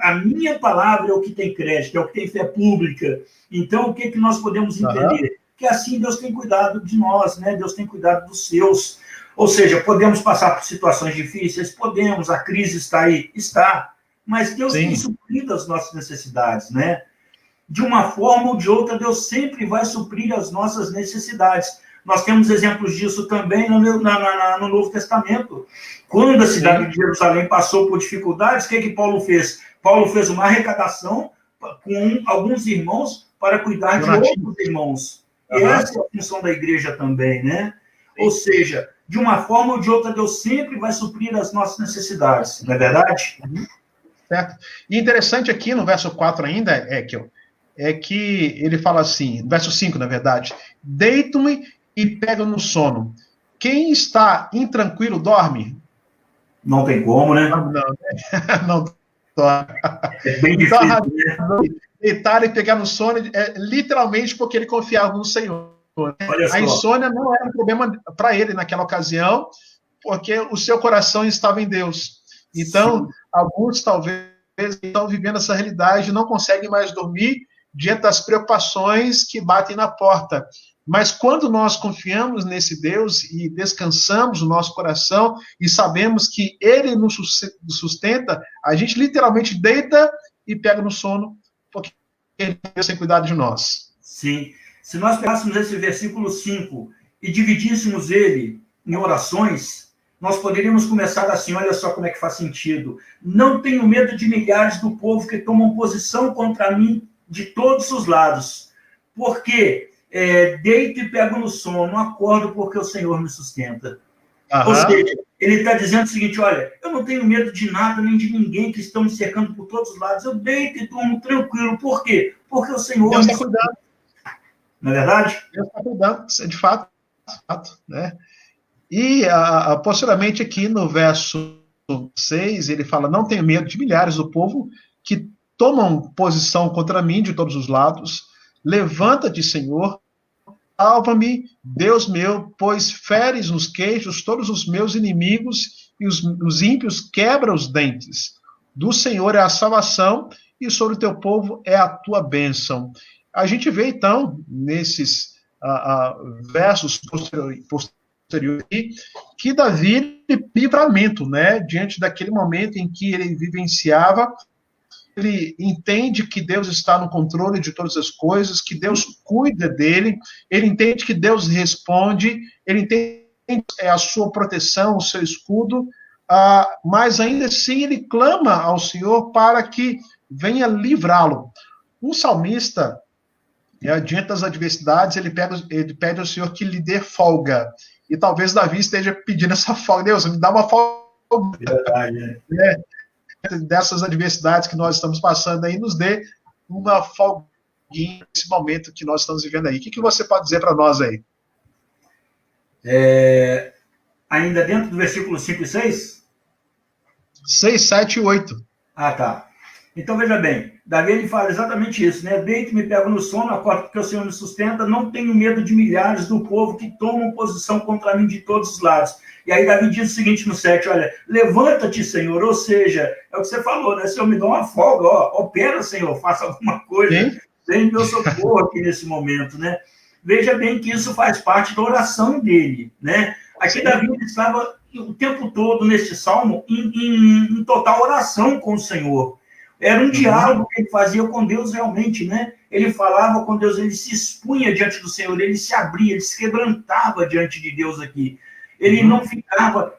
Speaker 2: A minha palavra é o que tem crédito, é o que tem fé pública. Então, o que nós podemos entender? Que assim Deus tem cuidado de nós, né? Deus tem cuidado dos seus. Ou seja, podemos passar por situações difíceis? Podemos, a crise está aí? Está. Mas Deus tem suprido as nossas necessidades, né? De uma forma ou de outra, Deus sempre vai suprir as nossas necessidades. Nós temos exemplos disso também no Novo Testamento. Quando a cidade de Jerusalém passou por dificuldades, o que Paulo fez? Paulo fez uma arrecadação com alguns irmãos para cuidar de outros irmãos. E essa é a função da igreja também, né? Ou seja, de uma forma ou de outra, Deus sempre vai suprir as nossas necessidades. Não é verdade?
Speaker 1: Certo. E interessante aqui no verso 4 ainda, é que ele fala assim, verso 5, na verdade, deito-me e pego no sono. Quem está intranquilo dorme?
Speaker 2: Não tem como, né?
Speaker 1: Não dorme.
Speaker 2: É bem difícil, né?
Speaker 1: Deitar e pegar no sono é literalmente porque ele confiava no Senhor. A insônia não era um problema para ele naquela ocasião, porque o seu coração estava em Deus. Então, alguns talvez estão vivendo essa realidade, não conseguem mais dormir diante das preocupações que batem na porta. Mas quando nós confiamos nesse Deus e descansamos o nosso coração e sabemos que Ele nos sustenta, a gente literalmente deita e pega no sono, porque Ele tem cuidado de nós.
Speaker 2: Sim. Se nós pegássemos esse versículo 5 e dividíssemos ele em orações, nós poderíamos começar assim, olha só como é que faz sentido. Não tenho medo de milhares do povo que tomam posição contra mim de todos os lados. Porque deito e pego no sono, acordo porque o Senhor me sustenta. Ou seja, ele está dizendo o seguinte, olha, eu não tenho medo de nada, nem de ninguém que estão me cercando por todos os lados. Eu deito e durmo tranquilo. Por quê? Porque o Senhor
Speaker 1: Deus está cuidando.
Speaker 2: Não é verdade?
Speaker 1: Deus está cuidando, de fato, né? E, posteriormente, aqui no verso 6, ele fala, não tenho medo de milhares do povo que tomam posição contra mim de todos os lados. Levanta-te, Senhor, salva-me, Deus meu, pois feres nos queixos todos os meus inimigos e os ímpios quebra os dentes. Do Senhor é a salvação e sobre o teu povo é a tua bênção. A gente vê, então, nesses versos posteriores, que Davi livramento, né, diante daquele momento em que ele vivenciava. Ele entende que Deus está no controle de todas as coisas, que Deus cuida dele, ele entende que Deus responde, ele entende a sua proteção, o seu escudo, mas ainda assim ele clama ao Senhor para que venha livrá-lo. Um salmista, diante das adversidades, ele pede ao Senhor que lhe dê folga. E talvez Davi esteja pedindo essa folga. Deus, me dá uma folga. Verdade, né? Dessas adversidades que nós estamos passando aí, nos dê uma folguinha nesse momento que nós estamos vivendo aí. O que você pode dizer para nós aí?
Speaker 2: Ainda dentro do versículo 5 e 6?
Speaker 1: 6, 7 e 8.
Speaker 2: Ah, tá. Então, veja bem, Davi ele fala exatamente isso, né? Deito, me pego no sono, acordo porque o Senhor me sustenta, não tenho medo de milhares do povo que tomam posição contra mim de todos os lados. E aí Davi diz o seguinte no 7, olha, levanta-te, Senhor, ou seja, é o que você falou, né? Senhor, me dá uma folga, opera, Senhor, faça alguma coisa, vem meu socorro aqui nesse momento, né? Veja bem que isso faz parte da oração dele, né? Aqui Davi estava o tempo todo nesse salmo em total oração com o Senhor. Era um diálogo que ele fazia com Deus realmente, né? Ele falava com Deus, ele se expunha diante do Senhor, ele se abria, ele se quebrantava diante de Deus aqui. Ele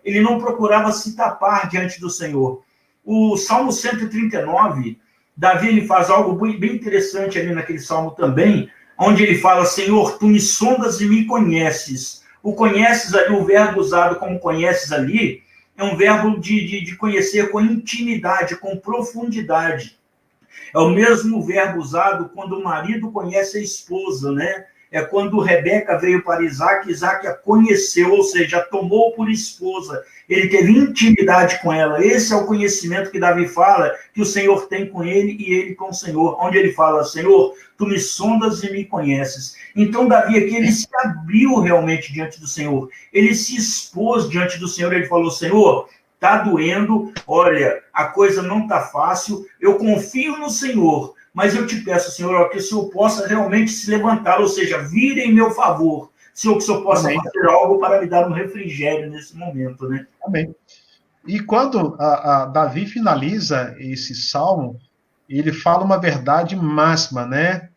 Speaker 2: ele não procurava se tapar diante do Senhor. O Salmo 139, Davi ele faz algo bem interessante ali naquele salmo também, onde ele fala, Senhor, tu me sondas e me conheces. O conheces ali, o verbo usado como conheces ali, é um verbo de conhecer com intimidade, com profundidade. É o mesmo verbo usado quando o marido conhece a esposa, né? É quando Rebeca veio para Isaac, Isaac a conheceu, ou seja, a tomou por esposa. Ele teve intimidade com ela. Esse é o conhecimento que Davi fala, que o Senhor tem com ele e ele com o Senhor. Onde ele fala, Senhor, tu me sondas e me conheces. Então, Davi aqui, ele se abriu realmente diante do Senhor. Ele se expôs diante do Senhor. Ele falou, Senhor, tá doendo, olha, a coisa não tá fácil, eu confio no Senhor, mas eu te peço, Senhor, que o Senhor possa realmente se levantar, ou seja, vir em meu favor, Senhor, que o Senhor possa fazer algo para me dar um refrigério nesse momento, né?
Speaker 1: Amém. E quando Davi finaliza esse salmo, ele fala uma verdade máxima, né?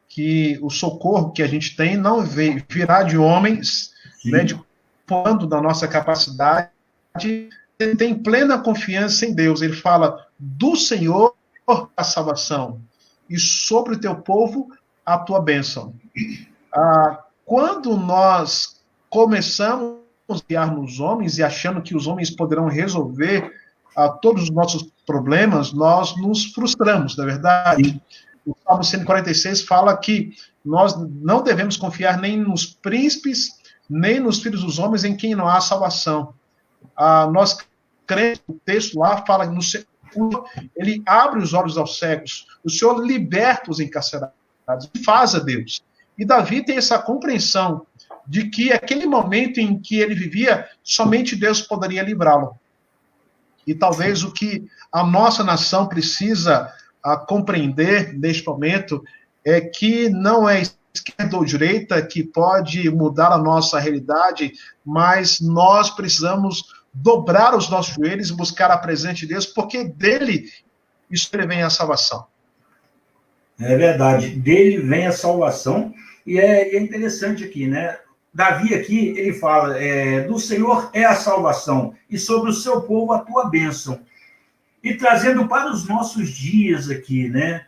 Speaker 1: Que o socorro que a gente tem não virá de homens, né? De quando da nossa capacidade, ele tem plena confiança em Deus. Ele fala, do Senhor a salvação, e sobre o teu povo a tua bênção. Quando nós começamos a confiar nos homens e achando que os homens poderão resolver todos os nossos problemas, nós nos frustramos, na verdade. O Salmo 146 fala que nós não devemos confiar nem nos príncipes, nem nos filhos dos homens em quem não há salvação. Nós cremos, o texto lá fala no ele abre os olhos aos cegos, o Senhor liberta os encarcerados, faz a Deus. E Davi tem essa compreensão de que aquele momento em que ele vivia, somente Deus poderia livrá-lo. E talvez o que a nossa nação precisa compreender neste momento é que não é esquerda ou direita que pode mudar a nossa realidade, mas nós precisamos dobrar os nossos joelhos e buscar a presença de Deus, porque dele isso vem a salvação.
Speaker 2: É verdade, dele vem a salvação, e é interessante aqui, né? Davi aqui, ele fala, do Senhor é a salvação, e sobre o seu povo a tua bênção. E trazendo para os nossos dias aqui, né?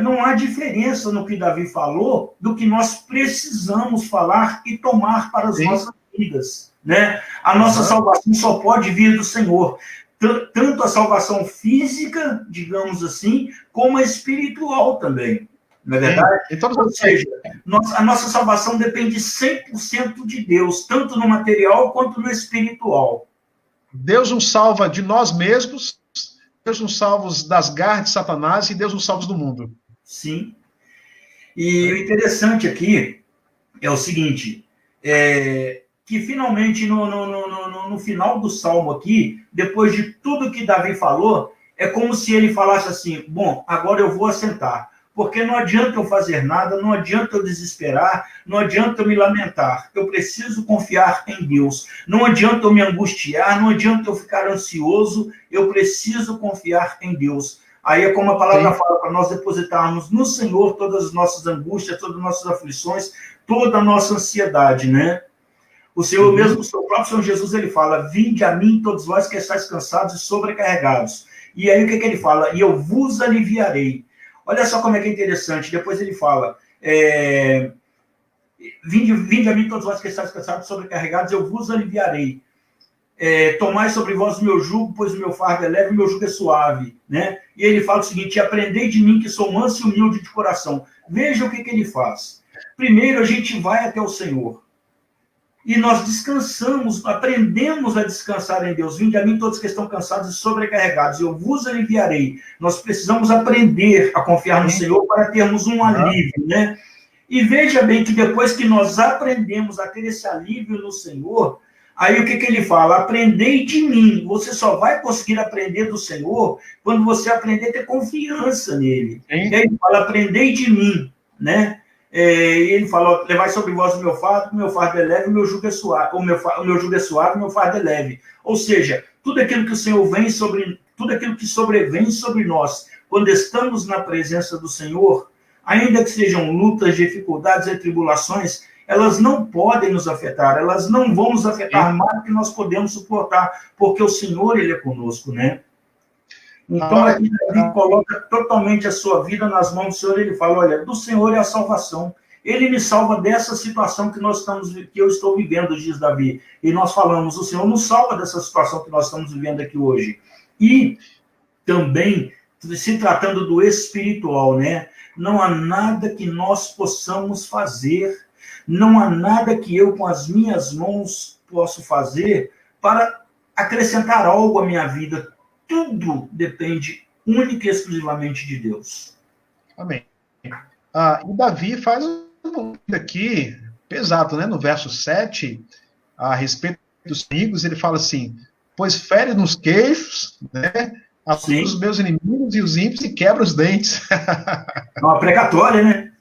Speaker 2: Não há diferença no que Davi falou do que nós precisamos falar e tomar para as nossas vidas, né? A nossa salvação só pode vir do Senhor. Tanto a salvação física, digamos assim, como a espiritual também. Não é verdade? Então, ou seja, a nossa salvação depende 100% de Deus, tanto no material quanto no espiritual.
Speaker 1: Deus nos salva de nós mesmos, Deus nos salva das garras de Satanás e Deus nos salva do mundo.
Speaker 2: Sim. E o interessante aqui é o seguinte, que finalmente no final do Salmo aqui, depois de tudo que Davi falou, é como se ele falasse assim, bom, agora eu vou assentar, porque não adianta eu fazer nada, não adianta eu desesperar, não adianta eu me lamentar, eu preciso confiar em Deus, não adianta eu me angustiar, não adianta eu ficar ansioso, eu preciso confiar em Deus. Aí é como a palavra fala, para nós depositarmos no Senhor todas as nossas angústias, todas as nossas aflições, toda a nossa ansiedade, né? O Senhor mesmo, o seu próprio Senhor Jesus, ele fala, vinde a mim todos vós que estáis cansados e sobrecarregados. E aí o que ele fala? E eu vos aliviarei. Olha só como é que é interessante. Depois ele fala, vinde a mim todos vós que estáis cansados e sobrecarregados, eu vos aliviarei. Tomai sobre vós o meu jugo, pois o meu fardo é leve e o meu jugo é suave. Né? E ele fala o seguinte, aprendei de mim que sou manso e humilde de coração. Veja o que ele faz. Primeiro a gente vai até o Senhor. E nós descansamos, aprendemos a descansar em Deus. Vinde a mim todos que estão cansados e sobrecarregados, eu vos aliviarei. Nós precisamos aprender a confiar no Senhor para termos um alívio, né? E veja bem que depois que nós aprendemos a ter esse alívio no Senhor, aí o que ele fala? Aprendei de mim. Você só vai conseguir aprender do Senhor quando você aprender a ter confiança nele. E aí ele fala, aprendei de mim, né? E ele falou, levai sobre vós o meu fardo é leve, o meu jugo é suave, o meu jugo é suave, o meu fardo é leve. Ou seja, tudo aquilo que o Senhor tudo aquilo que sobrevém sobre nós, quando estamos na presença do Senhor, ainda que sejam lutas, dificuldades e tribulações, elas não podem nos afetar, elas não vão nos afetar mais do que nós podemos suportar, porque o Senhor, ele é conosco, né? Então, aqui Davi coloca totalmente a sua vida nas mãos do Senhor. Ele fala, olha, do Senhor é a salvação. Ele me salva dessa situação que eu estou vivendo, diz Davi. E nós falamos, o Senhor nos salva dessa situação que nós estamos vivendo aqui hoje. E também, se tratando do espiritual, né? Não há nada que nós possamos fazer, não há nada que eu com as minhas mãos posso fazer para acrescentar algo à minha vida. Tudo depende única e exclusivamente de Deus.
Speaker 1: Amém. E Davi faz um aqui pesado, né? No verso 7, a respeito dos inimigos, ele fala assim, pois fere nos queixos, né? Aflige os meus inimigos e os ímpios e quebra os dentes.
Speaker 2: É uma precatória, né?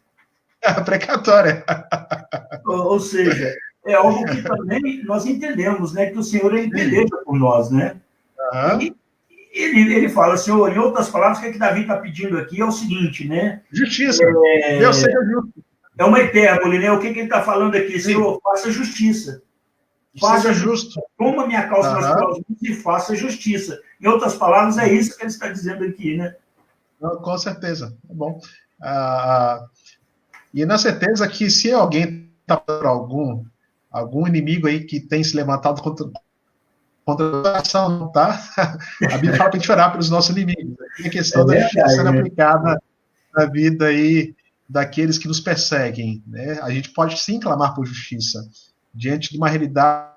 Speaker 1: É uma precatória.
Speaker 2: Ou seja, é algo que também nós entendemos, né? Que o Senhor, ele peleja por nós, né? E ele fala, Senhor, em outras palavras, o que Davi está pedindo aqui é o seguinte, né?
Speaker 1: Justiça. Deus seja justo.
Speaker 2: É uma hipérbole, né? O que ele está falando aqui? Senhor, faça justiça. Faça justo. Toma minha causa nas tuas mãos e faça justiça. Em outras palavras, é isso que ele está dizendo aqui, né?
Speaker 1: Com certeza. É bom. E na certeza que se alguém está por algum inimigo aí que tem se levantado contra a oração, tá? A Bíblia fala para a gente orar pelos nossos inimigos. A questão da justiça sendo aplicada na vida aí daqueles que nos perseguem, né? A gente pode sim clamar por justiça diante de uma realidade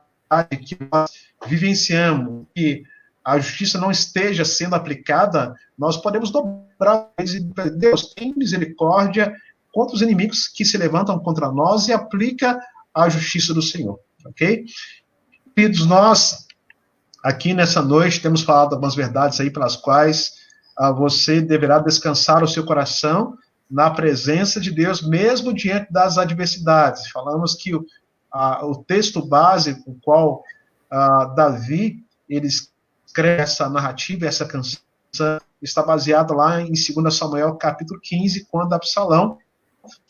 Speaker 1: que nós vivenciamos, que a justiça não esteja sendo aplicada, nós podemos dobrar e dizer, Deus, tem misericórdia contra os inimigos que se levantam contra nós e aplica a justiça do Senhor, ok? Queridos, nós aqui nessa noite temos falado algumas verdades aí pelas quais você deverá descansar o seu coração na presença de Deus, mesmo diante das adversidades. Falamos que o texto base, o qual Davi, ele escreve essa narrativa, essa canção, está baseado lá em 2 Samuel, capítulo 15, quando Absalão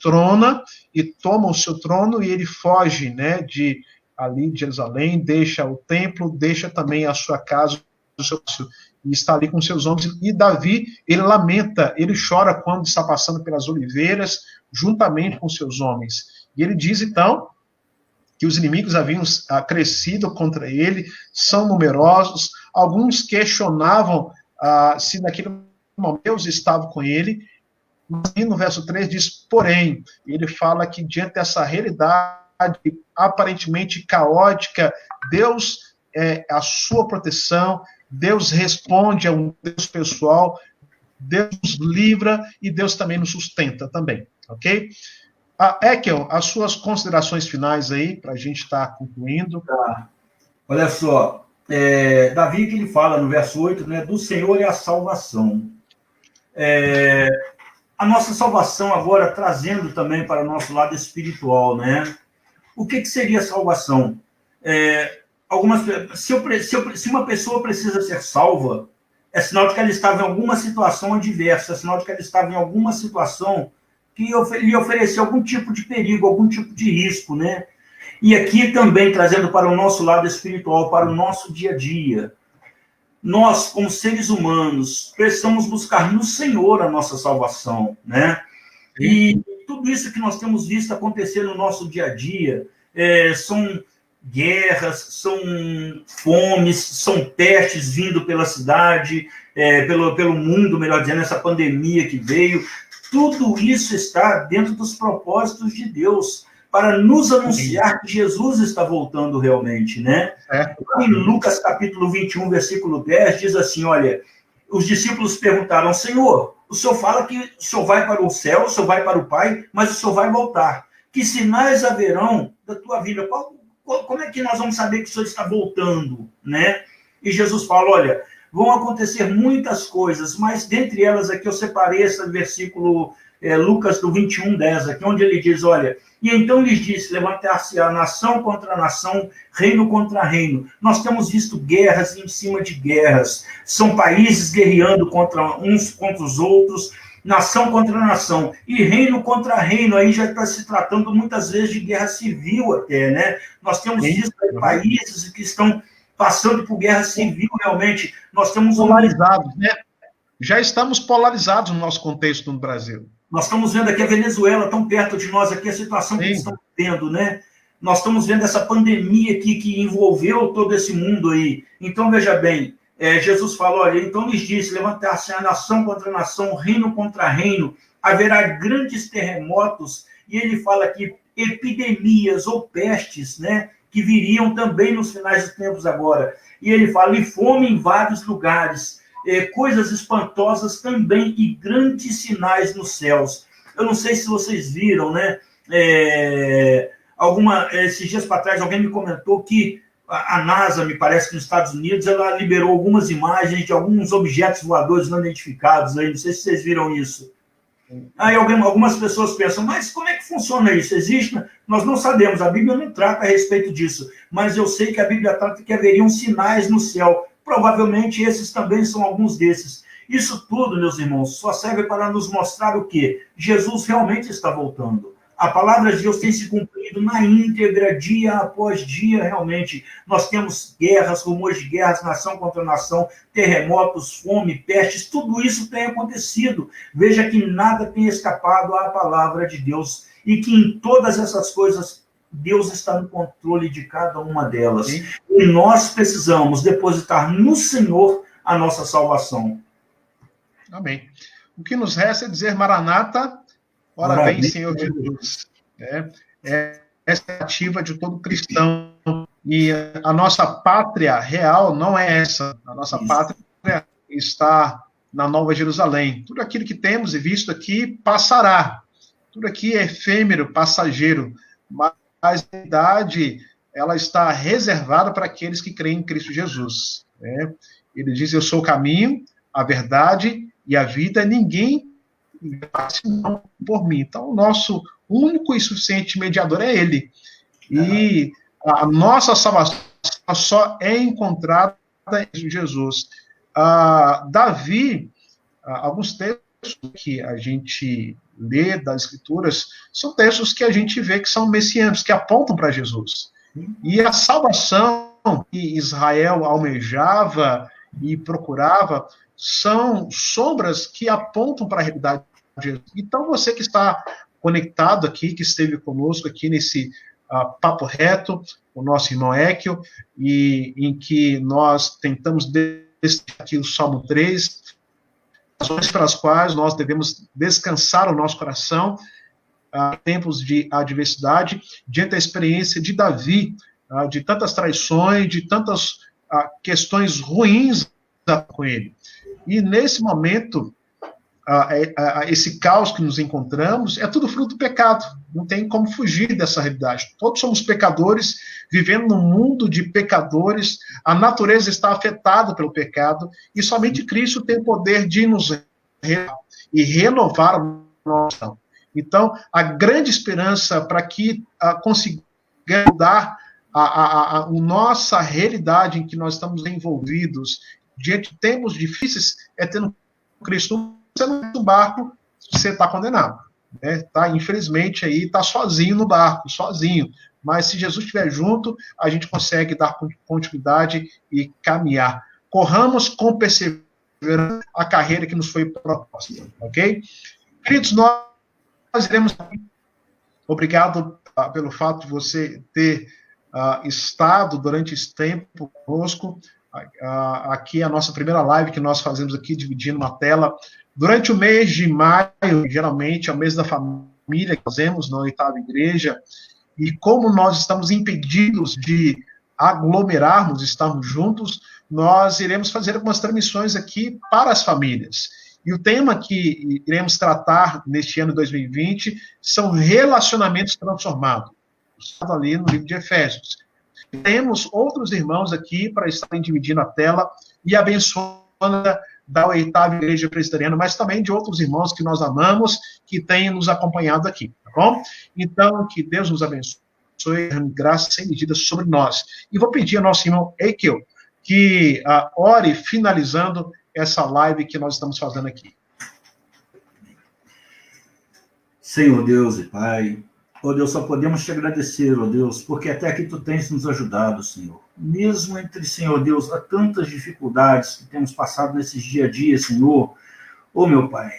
Speaker 1: trona e toma o seu trono e ele foge, né, ali de Jerusalém, deixa o templo, deixa também a sua casa, o seu e está ali com seus homens, e Davi, ele lamenta, ele chora quando está passando pelas oliveiras, juntamente com seus homens, e ele diz então, que os inimigos haviam crescido contra ele, são numerosos, alguns questionavam se naquele momento Deus estava com ele, mas no verso 3 diz, porém, ele fala que diante dessa realidade aparentemente caótica, Deus é a sua proteção, Deus responde, é um Deus pessoal, Deus nos livra e Deus também nos sustenta também, ok? Ekel, as suas considerações finais aí, para a gente estar concluindo.
Speaker 2: Tá. Olha só, Davi que ele fala no verso 8, né, do Senhor é a salvação. A nossa salvação agora trazendo também para o nosso lado espiritual, né? O que seria salvação? Se uma pessoa precisa ser salva, é sinal de que ela estava em alguma situação adversa, é sinal de que ela estava em alguma situação que lhe oferecia algum tipo de perigo, algum tipo de risco, né? E aqui também trazendo para o nosso lado espiritual, para o nosso dia a dia. Nós, como seres humanos, precisamos buscar no Senhor a nossa salvação, né? E tudo isso que nós temos visto acontecer no nosso dia a dia são guerras, são fomes, são pestes vindo pela cidade, pelo mundo, melhor dizendo, essa pandemia que veio. Tudo isso está dentro dos propósitos de Deus, para nos anunciar que Jesus está voltando realmente, né? Em Lucas capítulo 21, versículo 10, diz assim, olha, os discípulos perguntaram, Senhor, o Senhor fala que o Senhor vai para o céu, o Senhor vai para o Pai, mas o Senhor vai voltar. Que sinais haverão da tua vida? Como é que nós vamos saber que o Senhor está voltando, né? E Jesus fala, olha, vão acontecer muitas coisas, mas dentre elas aqui eu separei esse versículo, Lucas do 21, 10, aqui onde ele diz, olha, e então lhes disse, levantar-se-á nação contra nação, reino contra reino. Nós temos visto guerras em cima de guerras, são países guerreando uns contra os outros, nação contra nação, e reino contra reino, aí já está se tratando muitas vezes de guerra civil até, né? Nós temos visto países que estão passando por guerra civil realmente. Nós temos
Speaker 1: polarizados, né? Já estamos polarizados no nosso contexto no Brasil.
Speaker 2: Nós estamos vendo aqui a Venezuela tão perto de nós, aqui a situação que eles estão vivendo, né? Nós estamos vendo essa pandemia aqui que envolveu todo esse mundo aí. Então, veja bem, Jesus falou, olha, então lhes disse, levantar-se a nação contra nação, reino contra reino, haverá grandes terremotos, e ele fala aqui, epidemias ou pestes, né? Que viriam também nos finais dos tempos agora. E ele fala, e fome em vários lugares, coisas espantosas também e grandes sinais nos céus. Eu não sei se vocês viram, né? Esses dias para trás, alguém me comentou que a NASA, me parece que nos Estados Unidos, ela liberou algumas imagens de alguns objetos voadores não identificados. Aí, não sei se vocês viram isso. Aí algumas pessoas pensam, mas como é que funciona isso? Existe? Nós não sabemos, a Bíblia não trata a respeito disso, mas eu sei que a Bíblia trata que haveriam sinais no céu. Provavelmente esses também são alguns desses. Isso tudo, meus irmãos, só serve para nos mostrar o quê? Jesus realmente está voltando. A palavra de Deus tem se cumprido na íntegra, dia após dia, realmente. Nós temos guerras, rumores de guerras, nação contra nação, terremotos, fome, pestes, tudo isso tem acontecido. Veja que nada tem escapado à palavra de Deus e que em todas essas coisas Deus está no controle de cada uma delas. Sim. E nós precisamos depositar no Senhor a nossa salvação.
Speaker 1: Amém. O que nos resta é dizer, Maranata, ora vem, Senhor Jesus. Essa é a ativa de todo cristão. E a nossa pátria real não é essa. A nossa pátria está na Nova Jerusalém. Tudo aquilo que temos e visto aqui passará. Tudo aqui é efêmero, passageiro. Mas a idade, ela está reservada para aqueles que creem em Cristo Jesus. Ele diz, eu sou o caminho, a verdade e a vida, ninguém faz senão por mim. Então, o nosso único e suficiente mediador é ele. E a nossa salvação só é encontrada em Jesus. Davi, alguns textos que a gente lê das Escrituras, são textos que a gente vê que são messiânicos, que apontam para Jesus. E a salvação que Israel almejava e procurava são sombras que apontam para a realidade de Jesus. Então, você que está conectado aqui, que esteve conosco aqui nesse Papo Reto, o nosso irmão Ekel, e em que nós tentamos destacar aqui o Salmo 3, razões pelas quais nós devemos descansar o nosso coração em tempos de adversidade, diante da experiência de Davi, de tantas traições, de tantas questões ruins com ele. E nesse momento, esse caos que nos encontramos é tudo fruto do pecado. Não tem como fugir dessa realidade. Todos somos pecadores, vivendo num mundo de pecadores. A natureza está afetada pelo pecado e somente Cristo tem o poder de nos renovar a nossa. Então, a grande esperança para que consigamos mudar a nossa realidade em que nós estamos envolvidos diante de tempos difíceis é ter no Cristo. Você não está no barco, você está condenado. Né? Tá, infelizmente, aí está sozinho no barco, sozinho. Mas se Jesus estiver junto, a gente consegue dar continuidade e caminhar. Corramos com perseverança a carreira que nos foi proposta. Ok? Queridos, nós iremos... Obrigado pelo fato de você ter estado durante esse tempo conosco. Aqui é a nossa primeira live que nós fazemos aqui, dividindo uma tela. Durante o mês de maio, geralmente, é o mês da família que fazemos na 8ª Igreja, e como nós estamos impedidos de aglomerarmos, estarmos juntos, nós iremos fazer algumas transmissões aqui para as famílias. E o tema que iremos tratar neste ano de 2020 são relacionamentos transformados, ali no livro de Efésios. Temos outros irmãos aqui para estarem dividindo a tela e abençoando da 8ª Igreja Presbiteriana, mas também de outros irmãos que nós amamos, que têm nos acompanhado aqui, tá bom? Então, que Deus nos abençoe, graça sem medida sobre nós. E vou pedir ao nosso irmão Eichel que ore finalizando essa live que nós estamos fazendo aqui.
Speaker 2: Senhor Deus e Pai, ó Deus, só podemos te agradecer, ó Deus, porque até aqui tu tens nos ajudado, Senhor. Mesmo entre, Senhor Deus, há tantas dificuldades que temos passado nesses dia a dia, Senhor, ó meu Pai,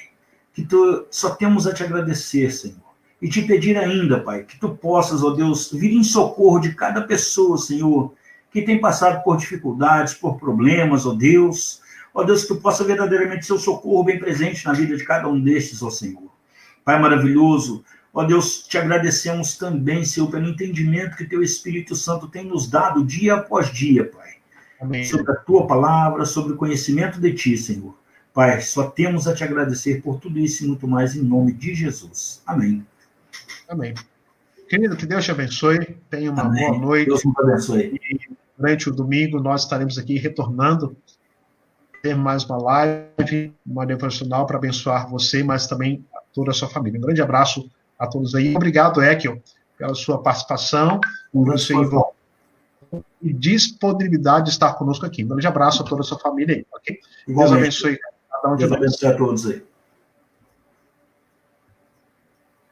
Speaker 2: que tu só temos a te agradecer, Senhor, e te pedir ainda, Pai, que tu possas, ó Deus, vir em socorro de cada pessoa, Senhor, que tem passado por dificuldades, por problemas, ó Deus, que tu possa verdadeiramente ser o socorro bem presente na vida de cada um destes, ó Senhor. Pai maravilhoso, ó Deus, te agradecemos também, Senhor, pelo entendimento que teu Espírito Santo tem nos dado dia após dia, Pai. Amém. Sobre a tua palavra, sobre o conhecimento de ti, Senhor. Pai, só temos a te agradecer por tudo isso e muito mais em nome de Jesus. Amém.
Speaker 1: Amém. Querido, que Deus te abençoe. Tenha uma
Speaker 2: Amém.
Speaker 1: Boa noite.
Speaker 2: Deus nos abençoe.
Speaker 1: E durante o domingo nós estaremos aqui retornando, ter mais uma live, uma devocional para abençoar você, mas também toda a sua família. Um grande abraço a todos aí. Obrigado, Eichel, pela sua participação e disponibilidade de estar conosco aqui. Um grande abraço a toda a sua família aí, ok? Deus abençoe cada um de nós.
Speaker 2: Deus abençoe a todos aí.